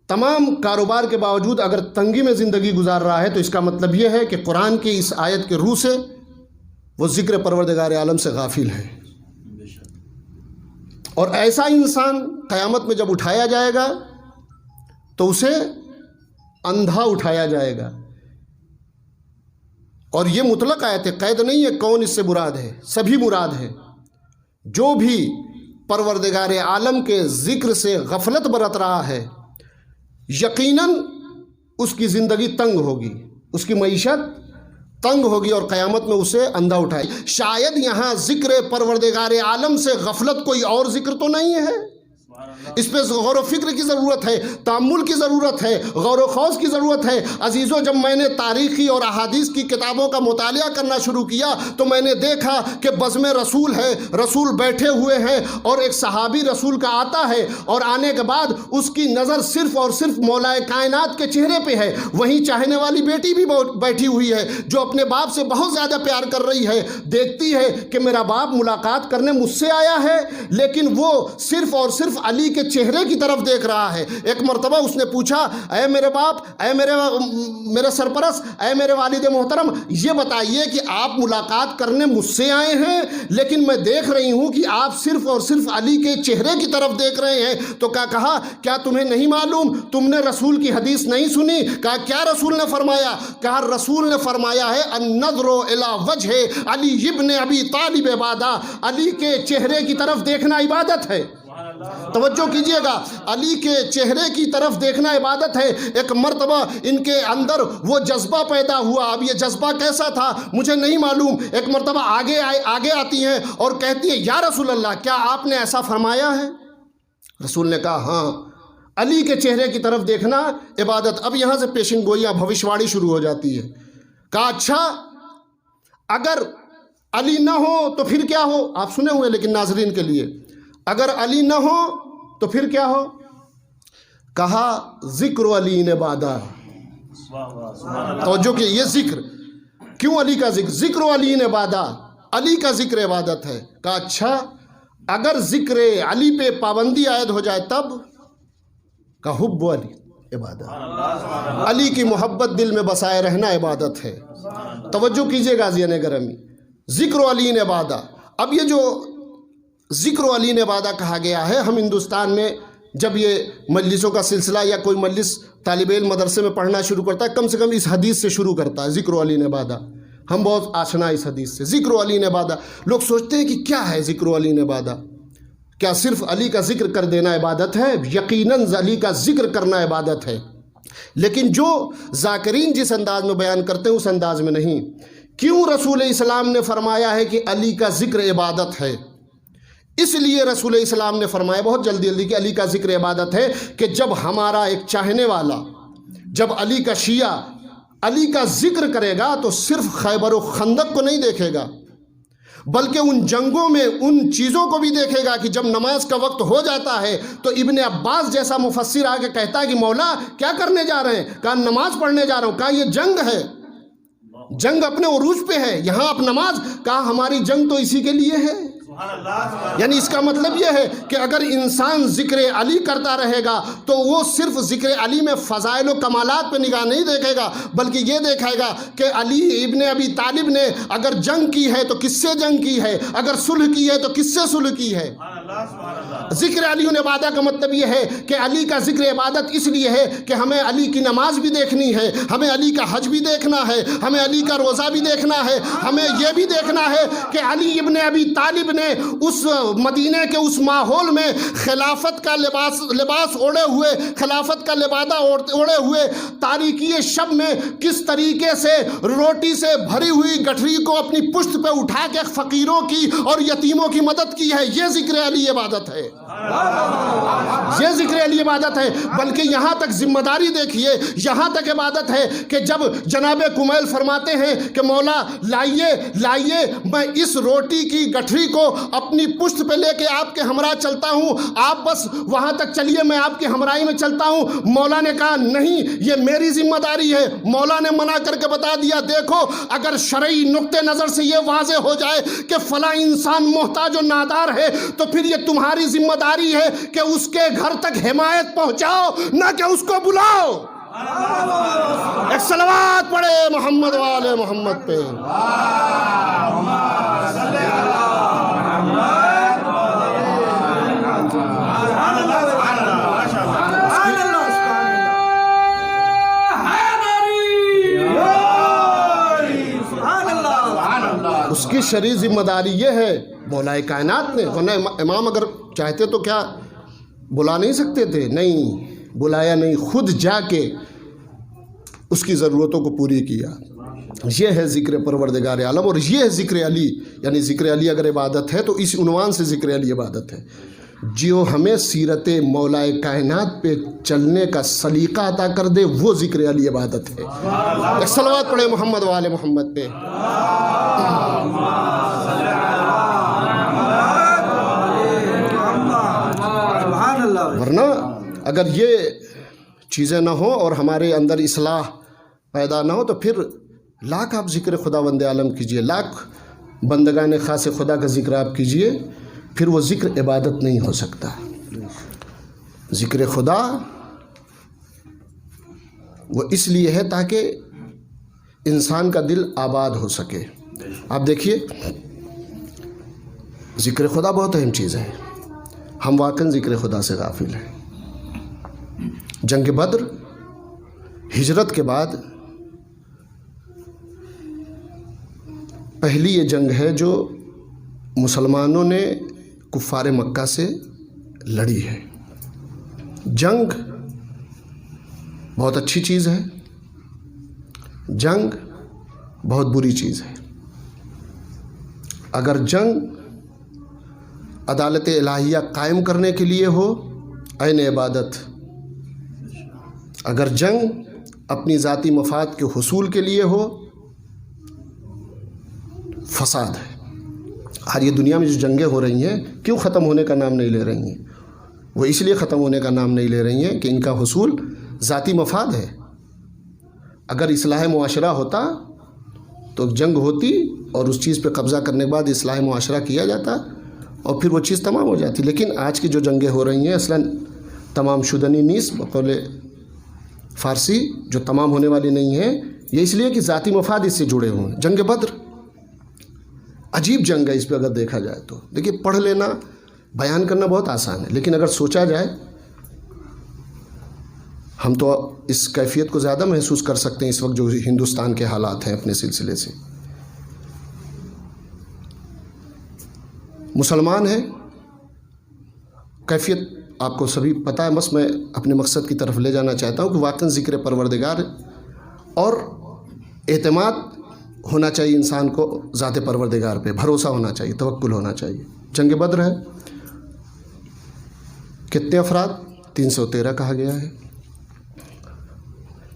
تمام کاروبار کے باوجود اگر تنگی میں زندگی گزار رہا ہے، تو اس کا مطلب یہ ہے کہ قرآن کی اس آیت کے روح سے وہ ذکر پروردگار عالم سے غافل ہے۔ اور ایسا انسان قیامت میں جب اٹھایا جائے گا تو اسے اندھا اٹھایا جائے گا۔ اور یہ مطلق آیت ہے، قید نہیں ہے کون اس سے مراد ہے، سبھی مراد ہے۔ جو بھی پروردگار عالم کے ذکر سے غفلت برت رہا ہے، یقیناً اس کی زندگی تنگ ہوگی، اس کی معیشت تنگ ہوگی، اور قیامت میں اسے اندھا اٹھائے۔ شاید یہاں ذکر پروردگار عالم سے غفلت کوئی اور ذکر تو نہیں ہے، اس پہ غور و فکر کی ضرورت ہے، تأمل کی ضرورت ہے، غور و خوض کی ضرورت ہے۔ عزیزو، جب میں نے تاریخی اور احادیث کی کتابوں کا مطالعہ کرنا شروع کیا تو میں نے دیکھا کہ بزم رسول ہے، رسول بیٹھے ہوئے ہیں، اور ایک صحابی رسول کا آتا ہے، اور آنے کے بعد اس کی نظر صرف اور صرف مولا کائنات کے چہرے پہ ہے۔ وہیں چاہنے والی بیٹی بھی بیٹھی ہوئی ہے جو اپنے باپ سے بہت زیادہ پیار کر رہی ہے، دیکھتی ہے کہ میرا باپ ملاقات کرنے مجھ سے آیا ہے، لیکن وہ صرف اور صرف علی کے چہرے کی طرف دیکھ رہا ہے۔ ایک مرتبہ اس نے پوچھا، اے میرے باپ، اے میرے سرپرست، اے میرے والد محترم، یہ بتائیے کہ آپ ملاقات کرنے مجھ سے آئے ہیں، لیکن میں دیکھ رہی ہوں کہ آپ صرف اور صرف علی کے چہرے کی طرف دیکھ رہے ہیں۔ تو کہا کیا تمہیں نہیں معلوم، تم نے رسول کی حدیث نہیں سنی؟ کہا کیا رسول نے فرمایا؟ کہا رسول نے فرمایا ہے النظر الی وجہ علی ابن ابی طالب عبادہ، علی کے چہرے کی طرف دیکھنا عبادت ہے۔ توجہ کیجئے گا، علی کے چہرے کی طرف دیکھنا عبادت ہے۔ ایک مرتبہ ان کے اندر وہ جذبہ پیدا ہوا، اب یہ جذبہ کیسا تھا مجھے نہیں معلوم۔ ایک مرتبہ آگے آتی ہیں اور کہتی ہیں یا رسول اللہ، کیا آپ نے ایسا فرمایا ہے؟ رسول نے کہا ہاں، علی کے چہرے کی طرف دیکھنا عبادت۔ اب یہاں سے پیشن گوئیاں، بھوشواڑی شروع ہو جاتی ہے۔ کہا اچھا، اگر علی نہ ہو تو پھر کیا ہو؟ آپ سنے ہوئے لیکن ناظرین کے لیے، اگر علی نہ ہو تو پھر کیا ہو؟ کہا ذکر علی عبادہ۔ توجہ کہ یہ ذکر کیوں، علی کا ذکر علی عبادہ، علی کا ذکر عبادت ہے۔ کہا اچھا، اگر ذکر علی پہ پابندی عائد ہو جائے تب؟ کہا حب علی عبادت، علی کی محبت دل میں بسائے رہنا عبادت ہے۔ توجہ کیجئے غازیان گرامی، ذکر علی عبادہ۔ اب یہ جو ذکر علی عبادہ کہا گیا ہے، ہم ہندوستان میں جب یہ مجلسوں کا سلسلہ یا کوئی مجلس طالب علم مدرسے میں پڑھنا شروع کرتا ہے، کم سے کم اس حدیث سے شروع کرتا ہے، ذکر علی عبادہ۔ ہم بہت آشنا اس حدیث سے، ذکر علی عبادہ۔ لوگ سوچتے ہیں کہ کیا ہے ذکر علی عبادہ؟ کیا صرف علی کا ذکر کر دینا عبادت ہے؟ یقیناً علی کا ذکر کرنا عبادت ہے، لیکن جو ذاکرین جس انداز میں بیان کرتے ہیں اس انداز میں نہیں۔ کیوں رسول اسلام نے فرمایا ہے کہ علی کا ذکر عبادت ہے؟ اس لیے رسول اسلام نے فرمایا بہت جلدی کہ علی کا ذکر عبادت ہے کہ جب ہمارا ایک چاہنے والا، جب علی کا شیعہ علی کا ذکر کرے گا تو صرف خیبر و خندق کو نہیں دیکھے گا، بلکہ ان جنگوں میں ان چیزوں کو بھی دیکھے گا کہ جب نماز کا وقت ہو جاتا ہے تو ابن عباس جیسا مفسر آ کے کہتا ہے کہ مولا کیا کرنے جا رہے ہیں؟ کہا نماز پڑھنے جا رہا ہوں۔ کہا یہ جنگ ہے، جنگ اپنے عروج پہ ہے، یہاں آپ نماز، کہا ہماری جنگ تو اسی کے لیے ہے۔ یعنی اس کا مطلب یہ ہے کہ اگر انسان ذکر علی کرتا رہے گا تو وہ صرف ذکر علی میں فضائل و کمالات پہ نگاہ نہیں دیکھے گا، بلکہ یہ دیکھے گا کہ علی ابن ابی طالب نے اگر جنگ کی ہے تو کس سے جنگ کی ہے، اگر صلح کی ہے تو کس سے صلح کی ہے۔ ذکر علی عبادہ کا مطلب یہ ہے کہ علی کا ذکر عبادت اس لیے ہے کہ ہمیں علی کی نماز بھی دیکھنی ہے، ہمیں علی کا حج بھی دیکھنا ہے، ہمیں علی کا روزہ بھی دیکھنا ہے، ہمیں یہ بھی دیکھنا ہے کہ علی ابن ابی طالب نے اس مدینے کے اس ماحول میں خلافت کا لباس اوڑے ہوئے، خلافت کا لبادہ اوڑے ہوئے تاریکی شب میں کس طریقے سے روٹی سے بھری ہوئی گٹھری کو اپنی پشت پہ اٹھا کے فقیروں کی اور یتیموں کی مدد کی ہے۔ یہ ذکر علی عبادت ہے، یہ ذکر علی عبادت ہے۔ بلکہ یہاں تک ذمہ داری دیکھیے، یہاں تک عبادت ہے کہ جب جناب کمیل فرماتے ہیں کہ مولا لائیے میں اس روٹی کی گٹھری کو اپنی پشت پہ لے کے آپ کے ہمراہ چلتا ہوں، آپ بس وہاں تک چلیے، میں آپ کی ہمراہی میں چلتا ہوں۔ مولا نے کہا نہیں، یہ میری ذمہ داری ہے۔ مولا نے منع کر کے بتا دیا، دیکھو اگر شرعی نقطہ نظر سے یہ واضح ہو جائے کہ فلاں انسان محتاج و نادار ہے تو پھر یہ تمہاری ذمہ داری ہے کہ اس کے گھر تک حمایت پہنچاؤ، نہ کہ اس کو بلاؤ۔ ایک صلوات پڑھے محمد والے محمد پہ۔ اس کی شرعی ذمہ داری یہ ہے، مولا کائنات نے، ورنہ امام اگر چاہتے تو کیا بلا نہیں سکتے تھے؟ نہیں، بلایا نہیں، خود جا کے اس کی ضرورتوں کو پوری کیا۔ یہ ہے ذکر پروردگار عالم، اور یہ ہے ذکر علی۔ یعنی ذکر علی اگر عبادت ہے تو اس عنوان سے ذکر علی عبادت ہے، جو ہمیں سیرت مولا کائنات پہ چلنے کا سلیقہ عطا کر دے، وہ ذکر علی عبادت ہے۔ ایک صلوات پڑھے محمد والے محمد پہ۔ ورنہ اگر یہ چیزیں نہ ہوں اور ہمارے اندر اصلاح پیدا نہ ہو تو پھر لاکھ آپ ذکر خدا بند عالم کیجئے، لاکھ بندگان خاص خدا کا ذکر آپ کیجئے، پھر وہ ذکر عبادت نہیں ہو سکتا۔ ذکر خدا وہ اس لیے ہے تاکہ انسان کا دل آباد ہو سکے۔ آپ دیکھیے ذکر خدا بہت اہم چیز ہے، ہم واقعاً ذکر خدا سے غافل ہیں۔ جنگ بدر ہجرت کے بعد پہلی یہ جنگ ہے جو مسلمانوں نے کفار مکہ سے لڑی ہے۔ جنگ بہت اچھی چیز ہے، جنگ بہت بری چیز ہے۔ اگر جنگ عدالت الہیہ قائم کرنے کے لیے ہو، عین عبادت۔ اگر جنگ اپنی ذاتی مفاد کے حصول کے لیے ہو، فساد ہے۔ آج یہ دنیا میں جو جنگیں ہو رہی ہیں کیوں ختم ہونے کا نام نہیں لے رہی ہیں؟ وہ اس لیے ختم ہونے کا نام نہیں لے رہی ہیں کہ ان کا حصول ذاتی مفاد ہے۔ اگر اصلاح معاشرہ ہوتا تو جنگ ہوتی اور اس چیز پہ قبضہ کرنے کے بعد اصلاح معاشرہ کیا جاتا اور پھر وہ چیز تمام ہو جاتی۔ لیکن آج کی جو جنگیں ہو رہی ہیں اصلاً تمام شدنی نیس بقول فارسی جو تمام ہونے والی نہیں ہیں، یہ اس لیے کہ ذاتی مفاد اس سے جڑے ہوئے ہیں۔ جنگ بدر عجیب جنگ ہے، اس پہ اگر دیکھا جائے تو دیکھیے، پڑھ لینا بیان کرنا بہت آسان ہے، لیکن اگر سوچا جائے ہم تو اس کیفیت کو زیادہ محسوس کر سکتے ہیں اس وقت جو ہندوستان کے حالات ہیں اپنے سلسلے سے۔ مسلمان ہیں، کیفیت آپ کو سبھی پتہ ہے، بس میں اپنے مقصد کی طرف لے جانا چاہتا ہوں کہ واقعاً ذکر پروردگار اور اعتماد ہونا چاہیے انسان کو ذات پروردگار پہ، بھروسہ ہونا چاہیے، توکل ہونا چاہیے۔ جنگ بدر ہے، کتنے افراد؟ 313 کہا گیا ہے۔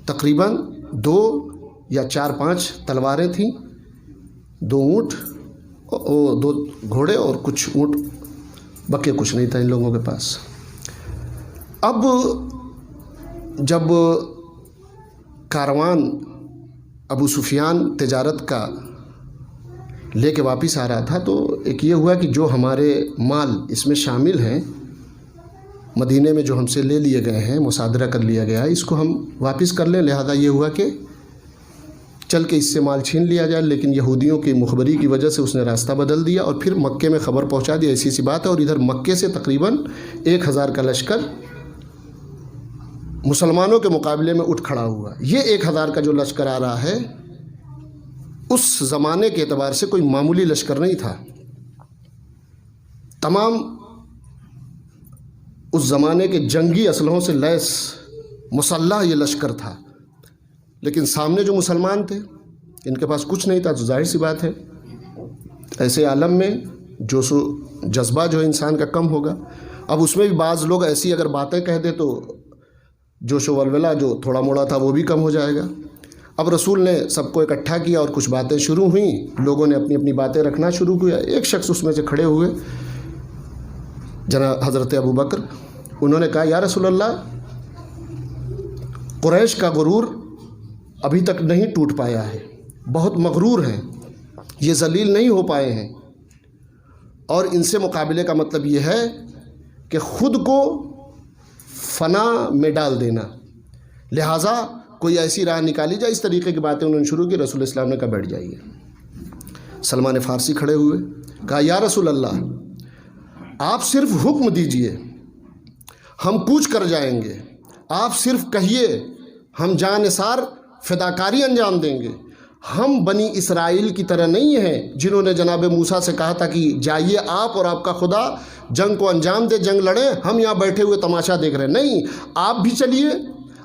تقریباً 2 یا 4-5 تلواریں تھیں، 2 اونٹ، 2 گھوڑے اور کچھ اونٹ، بقیہ کچھ نہیں تھا ان لوگوں کے پاس۔ اب جب کاروان ابو سفیان تجارت کا لے کے واپس آ رہا تھا تو ایک یہ ہوا کہ جو ہمارے مال اس میں شامل ہیں مدینے میں جو ہم سے لے لیے گئے ہیں، مصادرہ کر لیا گیا ہے، اس کو ہم واپس کر لیں۔ لہذا یہ ہوا کہ چل کے اس سے مال چھین لیا جائے، لیکن یہودیوں کی مخبری کی وجہ سے اس نے راستہ بدل دیا اور پھر مکے میں خبر پہنچا دی، ایسی سی بات ہے، اور ادھر مکے سے تقریباً 1000 کا لشکر مسلمانوں کے مقابلے میں اٹھ کھڑا ہوا۔ یہ 1000 کا جو لشکر آ رہا ہے اس زمانے کے اعتبار سے کوئی معمولی لشکر نہیں تھا، تمام اس زمانے کے جنگی اسلحوں سے لیس مسلح یہ لشکر تھا، لیکن سامنے جو مسلمان تھے ان کے پاس کچھ نہیں تھا، تو ظاہر سی بات ہے ایسے عالم میں جوش و جذبہ جو ہے انسان کا کم ہوگا۔ اب اس میں بھی بعض لوگ ایسی اگر باتیں کہہ دے تو جوش و ولولہ جو تھوڑا موڑا تھا وہ بھی کم ہو جائے گا۔ اب رسول نے سب کو اکٹھا کیا اور کچھ باتیں شروع ہوئیں، لوگوں نے اپنی اپنی باتیں رکھنا شروع کیا۔ ایک شخص اس میں سے کھڑے ہوئے جناب حضرت ابو بکر، انہوں نے کہا یا رسول اللہ، قریش کا غرور ابھی تک نہیں ٹوٹ پایا ہے، بہت مغرور ہیں، یہ ذلیل نہیں ہو پائے ہیں، اور ان سے مقابلے کا مطلب یہ ہے کہ خود کو فنا میں ڈال دینا، لہٰذا کوئی ایسی راہ نکالی جائے۔ اس طریقے کی باتیں انہوں نے شروع کی۔ رسول اسلام نے کہا بیٹھ جائیے۔ سلمان فارسی کھڑے ہوئے، کہا یا رسول اللہ، آپ صرف حکم دیجئے، ہم کوچ کر جائیں گے، آپ صرف کہیے، ہم جاں نثار فداکاری انجام دیں گے۔ ہم بنی اسرائیل کی طرح نہیں ہیں جنہوں نے جناب موسیٰ سے کہا تھا کہ جائیے آپ اور آپ کا خدا جنگ کو انجام دے، جنگ لڑیں، ہم یہاں بیٹھے ہوئے تماشا دیکھ رہے ہیں۔ نہیں، آپ بھی چلیے،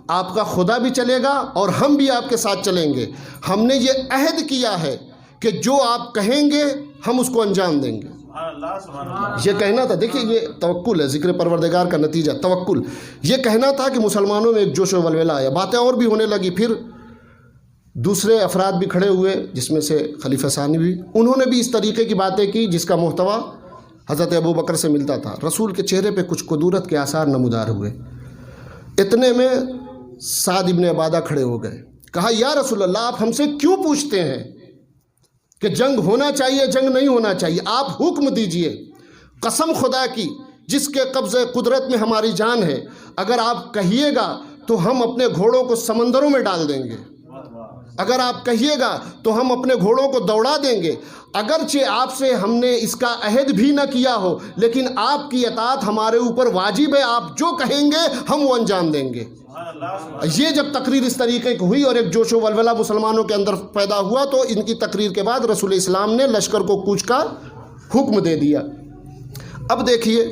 آپ کا خدا بھی چلے گا اور ہم بھی آپ کے ساتھ چلیں گے۔ ہم نے یہ عہد کیا ہے کہ جو آپ کہیں گے ہم اس کو انجام دیں گے۔ یہ کہنا تھا، دیکھیے یہ توکل ہے، ذکر پروردگار کا نتیجہ توکل۔ یہ کہنا تھا کہ مسلمانوں میں ایک جوش و ولولہ آیا، باتیں اور بھی ہونے لگی۔ پھر دوسرے افراد بھی کھڑے ہوئے جس میں سے خلیفہ ثانی بھی، انہوں نے بھی اس طریقے کی باتیں کی جس کا محتوا حضرت ابو بکر سے ملتا تھا۔ رسول کے چہرے پہ کچھ قدورت کے آثار نمودار ہوئے۔ اتنے میں سعد ابن عبادہ کھڑے ہو گئے، کہا یا رسول اللہ، آپ ہم سے کیوں پوچھتے ہیں کہ جنگ ہونا چاہیے جنگ نہیں ہونا چاہیے؟ آپ حکم دیجئے، قسم خدا کی جس کے قبضہ قدرت میں ہماری جان ہے، اگر آپ کہیے گا تو ہم اپنے گھوڑوں کو سمندروں میں ڈال دیں گے، اگر آپ کہیے گا تو ہم اپنے گھوڑوں کو دوڑا دیں گے، اگرچہ آپ سے ہم نے اس کا عہد بھی نہ کیا ہو، لیکن آپ کی اطاعت ہمارے اوپر واجب ہے، آپ جو کہیں گے ہم وہ انجام دیں گے۔ یہ جب تقریر اس طریقے کی ہوئی اور ایک جوش و ولولہ مسلمانوں کے اندر پیدا ہوا، تو ان کی تقریر کے بعد رسول اسلام نے لشکر کو کوچ کا حکم دے دیا۔ اب دیکھیے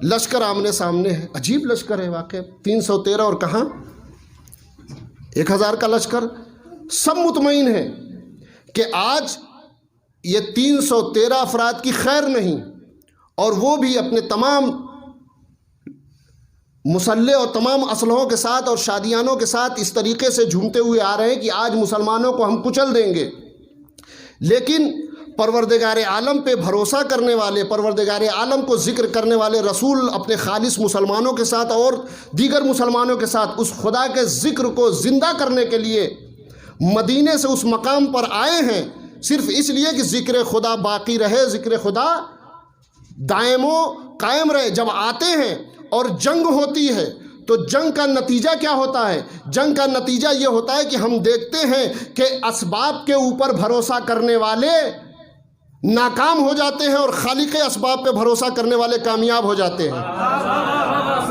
لشکر آمنے سامنے ہے، عجیب لشکر ہے واقع، 313 اور کہاں 1000 کا لشکر۔ سب مطمئن ہیں کہ آج یہ 313 افراد کی خیر نہیں، اور وہ بھی اپنے تمام مسلح اور تمام اسلحوں کے ساتھ اور شادیانوں کے ساتھ اس طریقے سے جھومتے ہوئے آ رہے ہیں کہ آج مسلمانوں کو ہم کچل دیں گے۔ لیکن پروردگار عالم پہ بھروسہ کرنے والے، پروردگار عالم کو ذکر کرنے والے رسول اپنے خالص مسلمانوں کے ساتھ اور دیگر مسلمانوں کے ساتھ اس خدا کے ذکر کو زندہ کرنے کے لیے مدینے سے اس مقام پر آئے ہیں، صرف اس لیے کہ ذکر خدا باقی رہے، ذکر خدا دائم و قائم رہے۔ جب آتے ہیں اور جنگ ہوتی ہے تو جنگ کا نتیجہ کیا ہوتا ہے؟ جنگ کا نتیجہ یہ ہوتا ہے کہ ہم دیکھتے ہیں کہ اسباب کے اوپر بھروسہ کرنے والے ناکام ہو جاتے ہیں اور خالق اسباب پہ بھروسہ کرنے والے کامیاب ہو جاتے ہیں۔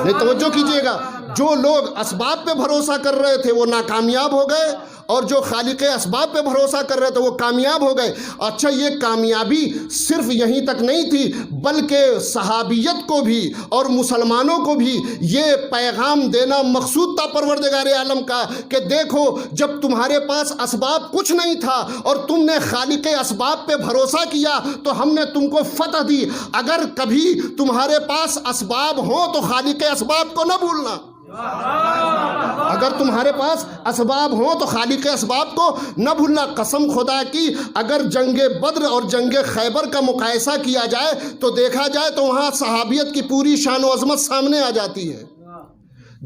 نہیں، توجہ کیجئے گا، جو لوگ اسباب پہ بھروسہ کر رہے تھے وہ ناکامیاب ہو گئے، اور جو خالق اسباب پہ بھروسہ کر رہے تھے وہ کامیاب ہو گئے۔ اچھا، یہ کامیابی صرف یہیں تک نہیں تھی، بلکہ صحابیت کو بھی اور مسلمانوں کو بھی یہ پیغام دینا مقصود تھا پروردگار عالم کا کہ دیکھو، جب تمہارے پاس اسباب کچھ نہیں تھا اور تم نے خالق اسباب پہ بھروسہ کیا تو ہم نے تم کو فتح دی۔ اگر کبھی تمہارے پاس اسباب ہوں تو خالق اسباب کو نہ بھولنا۔ اگر تمہارے پاس اسباب ہوں تو خالق اسباب کو نہ بھولنا۔ قسم خدا کی، اگر جنگ بدر اور جنگ خیبر کا مقایسہ کیا جائے تو دیکھا جائے تو وہاں صحابیت کی پوری شان و عظمت سامنے آ جاتی ہے۔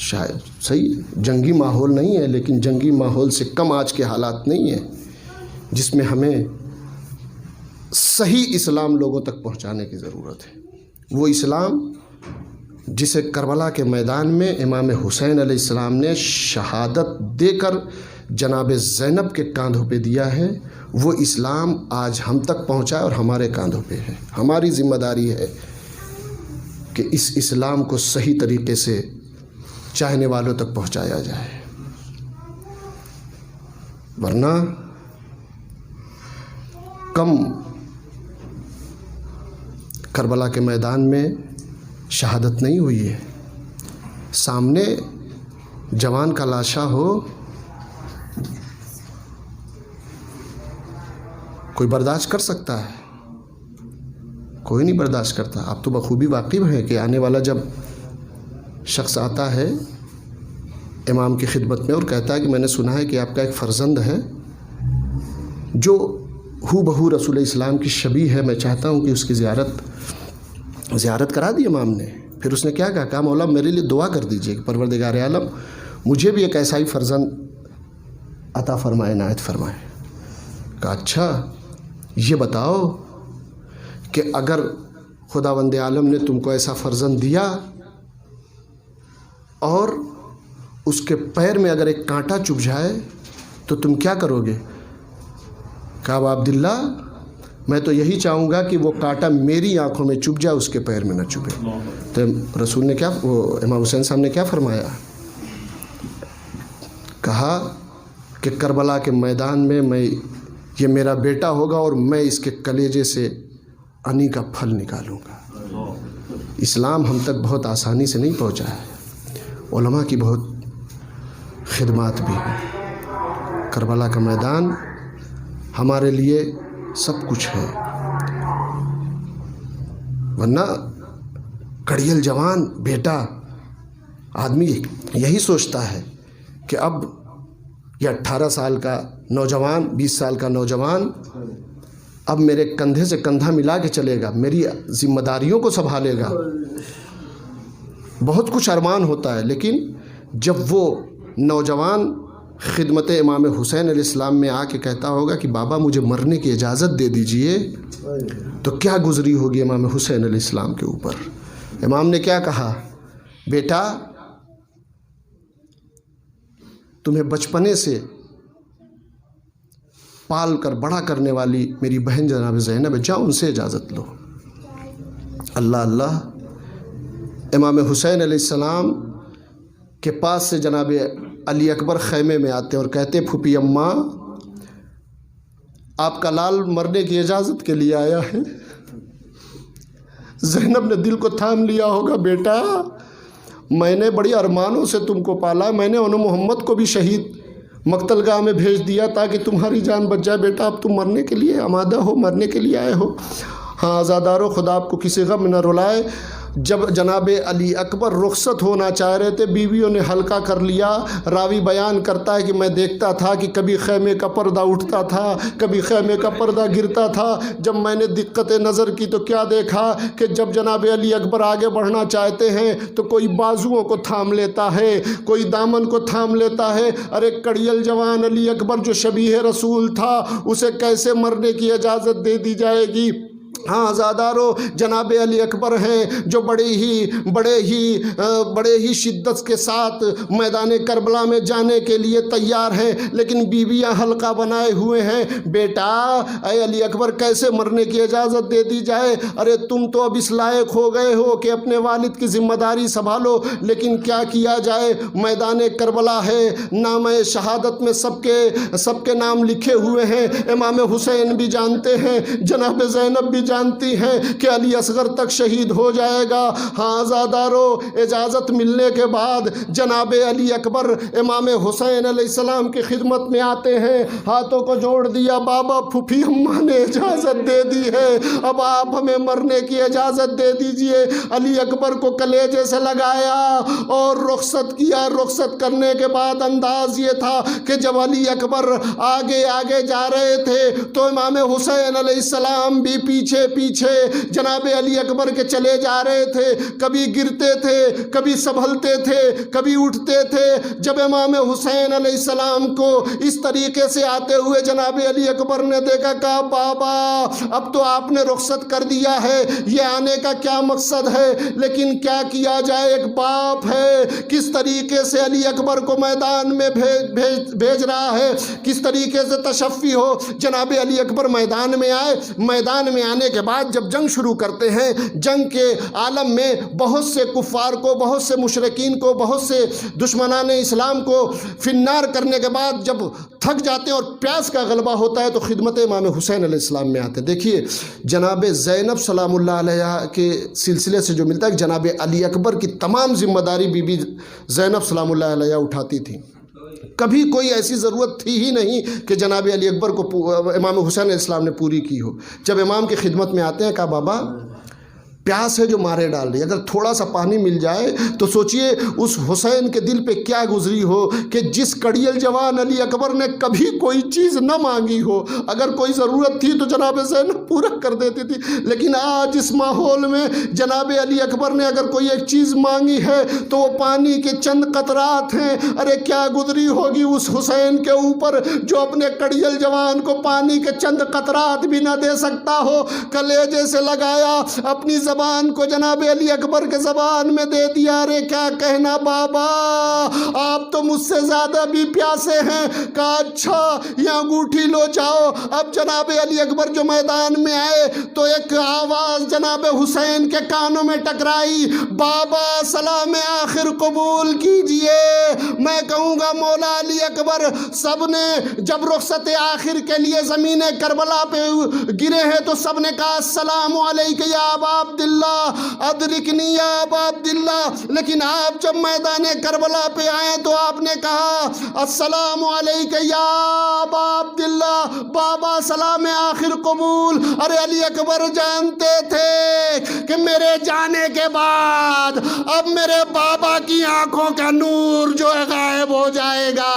شاید صحیح جنگی ماحول نہیں ہے، لیکن جنگی ماحول سے کم آج کے حالات نہیں ہیں جس میں ہمیں صحیح اسلام لوگوں تک پہنچانے کی ضرورت ہے۔ وہ اسلام جسے کربلا کے میدان میں امام حسین علیہ السلام نے شہادت دے کر جناب زینب کے کاندھوں پہ دیا ہے، وہ اسلام آج ہم تک پہنچا اور ہمارے کاندھوں پہ ہے۔ ہماری ذمہ داری ہے کہ اس اسلام کو صحیح طریقے سے چاہنے والوں تک پہنچایا جائے، ورنہ کم کربلا کے میدان میں شہادت نہیں ہوئی ہے۔ سامنے جوان کا لاشا ہو، کوئی برداشت کر سکتا ہے؟ کوئی نہیں برداشت کرتا۔ آپ تو بخوبی واقف ہیں کہ آنے والا جب شخص آتا ہے امام کی خدمت میں اور کہتا ہے کہ میں نے سنا ہے کہ آپ کا ایک فرزند ہے جو ہو بہو رسول اسلام کی شبیہ ہے، میں چاہتا ہوں کہ اس کی زیارت کرا دی امام نے۔ پھر اس نے کیا کہا مولا میرے لیے دعا کر دیجئے کہ پروردگار عالم مجھے بھی ایک ایسا ہی فرزند عطا فرمائے، عنایت فرمائے۔ کہا اچھا یہ بتاؤ کہ اگر خداوند عالم نے تم کو ایسا فرزند دیا اور اس کے پیر میں اگر ایک کانٹا چبھ جائے تو تم کیا کرو گے؟ کہا عبداللہ میں تو یہی چاہوں گا کہ وہ کانٹا میری آنکھوں میں چبھ جائے، اس کے پیر میں نہ چبھے۔ تو رسول نے امام حسین صاحب نے کیا فرمایا؟ کہا کہ کربلا کے میدان میں یہ میرا بیٹا ہوگا اور میں اس کے کلیجے سے انی کا پھل نکالوں گا۔ اسلام ہم تک بہت آسانی سے نہیں پہنچا ہے، علماء کی بہت خدمات بھی ہیں۔ کربلا کا میدان ہمارے لیے سب کچھ ہے، ورنہ کڑیل جوان بیٹا آدمی یہی سوچتا ہے کہ اب یہ 18 سال کا نوجوان، 20 سال کا نوجوان اب میرے کندھے سے کندھا ملا کے چلے گا، میری ذمہ داریوں کو سنبھالے گا۔ بہت کچھ ارمان ہوتا ہے، لیکن جب وہ نوجوان خدمت امام حسین علیہ السلام میں آ کے کہتا ہوگا کہ بابا مجھے مرنے کی اجازت دے دیجئے، تو کیا گزری ہوگی امام حسین علیہ السلام کے اوپر۔ امام نے کیا کہا؟ بیٹا تمہیں بچپنے سے پال کر بڑا کرنے والی میری بہن جناب زینب ہے، جاؤ ان سے اجازت لو۔ اللہ اللہ، امام حسین علیہ السلام کے پاس سے جناب علی اکبر خیمے میں آتے اور کہتے پھوپھی اماں آپ کا لال مرنے کی اجازت کے لیے آیا ہے۔ زینب نے دل کو تھام لیا ہوگا، بیٹا میں نے بڑی ارمانوں سے تم کو پالا، میں نے انہوں محمد کو بھی شہید مقتل گاہ میں بھیج دیا تاکہ تمہاری جان بچ جائے۔ بیٹا اب تم مرنے کے لیے آمادہ ہو، مرنے کے لیے آئے ہو۔ ہاں آزادارو، خدا آپ کو کسی غم نہ رلائے۔ جب جناب علی اکبر رخصت ہونا چاہ رہے تھے، بیویوں نے ہلکا کر لیا۔ راوی بیان کرتا ہے کہ میں دیکھتا تھا کہ کبھی خیمے کا پردہ اٹھتا تھا، کبھی خیمے کا پردہ گرتا تھا۔ جب میں نے دقت نظر کی تو کیا دیکھا کہ جب جناب علی اکبر آگے بڑھنا چاہتے ہیں تو کوئی بازوؤں کو تھام لیتا ہے، کوئی دامن کو تھام لیتا ہے۔ ارے کڑیل جوان علی اکبر جو شبیہ رسول تھا، اسے کیسے مرنے کی اجازت دے دی جائے گی؟ ہاں آزادارو، جناب علی اکبر ہیں جو بڑے ہی شدت کے ساتھ میدان کربلا میں جانے کے لیے تیار ہیں، لیکن بیویاں حلقہ بنائے ہوئے ہیں۔ بیٹا اے علی اکبر کیسے مرنے کی اجازت دے دی جائے؟ ارے تم تو اب اس لائق ہو گئے ہو کہ اپنے والد کی ذمہ داری سنبھالو، لیکن کیا کیا جائے؟ میدان کربلا ہے، نام شہادت میں سب کے نام لکھے ہوئے ہیں۔ امام حسین بھی جانتے ہیں، جناب زینب بھی جانتی ہیں کہ علی اصغر تک شہید ہو جائے گا۔ ہاں آزادارو، اجازت ملنے کے بعد جناب علی اکبر امام حسین علیہ السلام کی خدمت میں آتے ہیں، ہاتھوں کو جوڑ دیا، بابا پھوپھی اماں نے اجازت دے دی ہے، اب آپ ہمیں مرنے کی اجازت دے دیجئے۔ علی اکبر کو کلیجے سے لگایا اور رخصت کیا۔ رخصت کرنے کے بعد انداز یہ تھا کہ جب علی اکبر آگے آگے جا رہے تھے تو امام حسین علیہ السلام بھی پیچھے پیچھے پیچھے جناب علی اکبر کے چلے جا رہے تھے، کبھی گرتے تھے، کبھی سنبھلتے تھے، کبھی اٹھتے تھے۔ جب امام حسین علیہ السلام کو اس طریقے سے آتے ہوئے جناب علی اکبر نے دیکھا، کہا بابا اب تو آپ نے رخصت کر دیا ہے، یہ آنے کا کیا مقصد ہے؟ لیکن کیا کیا جائے، ایک باپ ہے، کس طریقے سے علی اکبر کو میدان میں بھیج رہا ہے، کس طریقے سے تشفی ہو۔ جناب علی اکبر میدان میں آئے۔ میدان میں آنے کے بعد جب جنگ شروع کرتے ہیں، جنگ کے عالم میں بہت سے کفار کو، بہت سے مشرکین کو، بہت سے دشمنان اسلام کو فنار کرنے کے بعد جب تھک جاتے ہیں اور پیاس کا غلبہ ہوتا ہے تو خدمت امام حسین علیہ السلام میں آتے ہیں۔ دیکھیے جناب زینب سلام اللہ علیہ کے سلسلے سے جو ملتا ہے، جناب علی اکبر کی تمام ذمہ داری بی بی زینب سلام اللہ علیہ اٹھاتی تھی۔ کبھی کوئی ایسی ضرورت تھی ہی نہیں کہ جناب علی اکبر کو امام حسین علیہ السلام نے پوری کی ہو۔ جب امام کی خدمت میں آتے ہیں، کہا بابا پیاس ہے جو مارے ڈال رہی ہے، اگر تھوڑا سا پانی مل جائے تو سوچئے اس حسین کے دل پہ کیا گزری ہو کہ جس کڑیل جوان علی اکبر نے کبھی کوئی چیز نہ مانگی ہو، اگر کوئی ضرورت تھی تو جناب زینب پورا کر دیتی تھی۔ لیکن آج اس ماحول میں جناب علی اکبر نے اگر کوئی ایک چیز مانگی ہے تو وہ پانی کے چند قطرات ہیں۔ ارے کیا گزری ہوگی اس حسین کے اوپر جو اپنے کڑیل جوان کو پانی کے چند قطرات بھی نہ دے سکتا ہو۔ کلیجے سے لگایا، اپنی زبان کو جناب علی اکبر کے زبان میں دے دیا۔ رے کیا کہنا بابا، آپ تو مجھ سے زیادہ بھی پیاسے ہیں۔ کہا اچھا یہ انگوٹھی لو جاؤ۔ اب جناب علی اکبر جو میدان میں آئے تو ایک آواز جناب حسین کے کانوں میں ٹکرائی، بابا سلام آخر قبول کیجئے۔ میں کہوں گا مولا علی اکبر سب نے جب رخصت آخر کے لیے زمین کربلا پہ گرے ہیں تو سب نے کہا السلام علیک یا ابا عبداللہ ادرکنی یا ابا عبداللہ، لیکن آپ جب میدان کربلا پہ آئے تو آپ نے کہا السلام علیک یا ابا عبداللہ، بابا سلام آخر قبول۔ ارے علی اکبر جانتے تھے کہ میرے جانے کے بعد اب میرے بابا کی آنکھوں کا نور جو ہے غائب ہو جائے گا،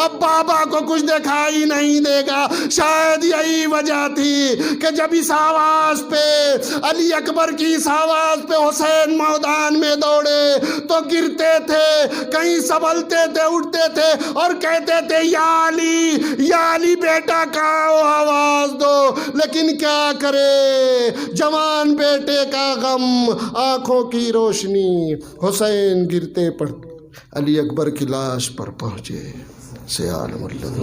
اب بابا کو کچھ دکھائی نہیں دے گا۔ شاید یہی وجہ تھی کہ جب اس آواز پہ علی اکبر کی اس آواز پہ حسین میدان میں دوڑے تو گرتے تھے، کہیں سنبھلتے تھے، اٹھتے تھے اور کہتے تھے یا علی بیٹا کہاں ہو، آواز دو۔ لیکن کیا کرے، جوان بیٹے کا غم، آنکھوں کی روشنی، حسین گرتے پڑ علی اکبر کی لاش پر پہنچے سے عالم اللہ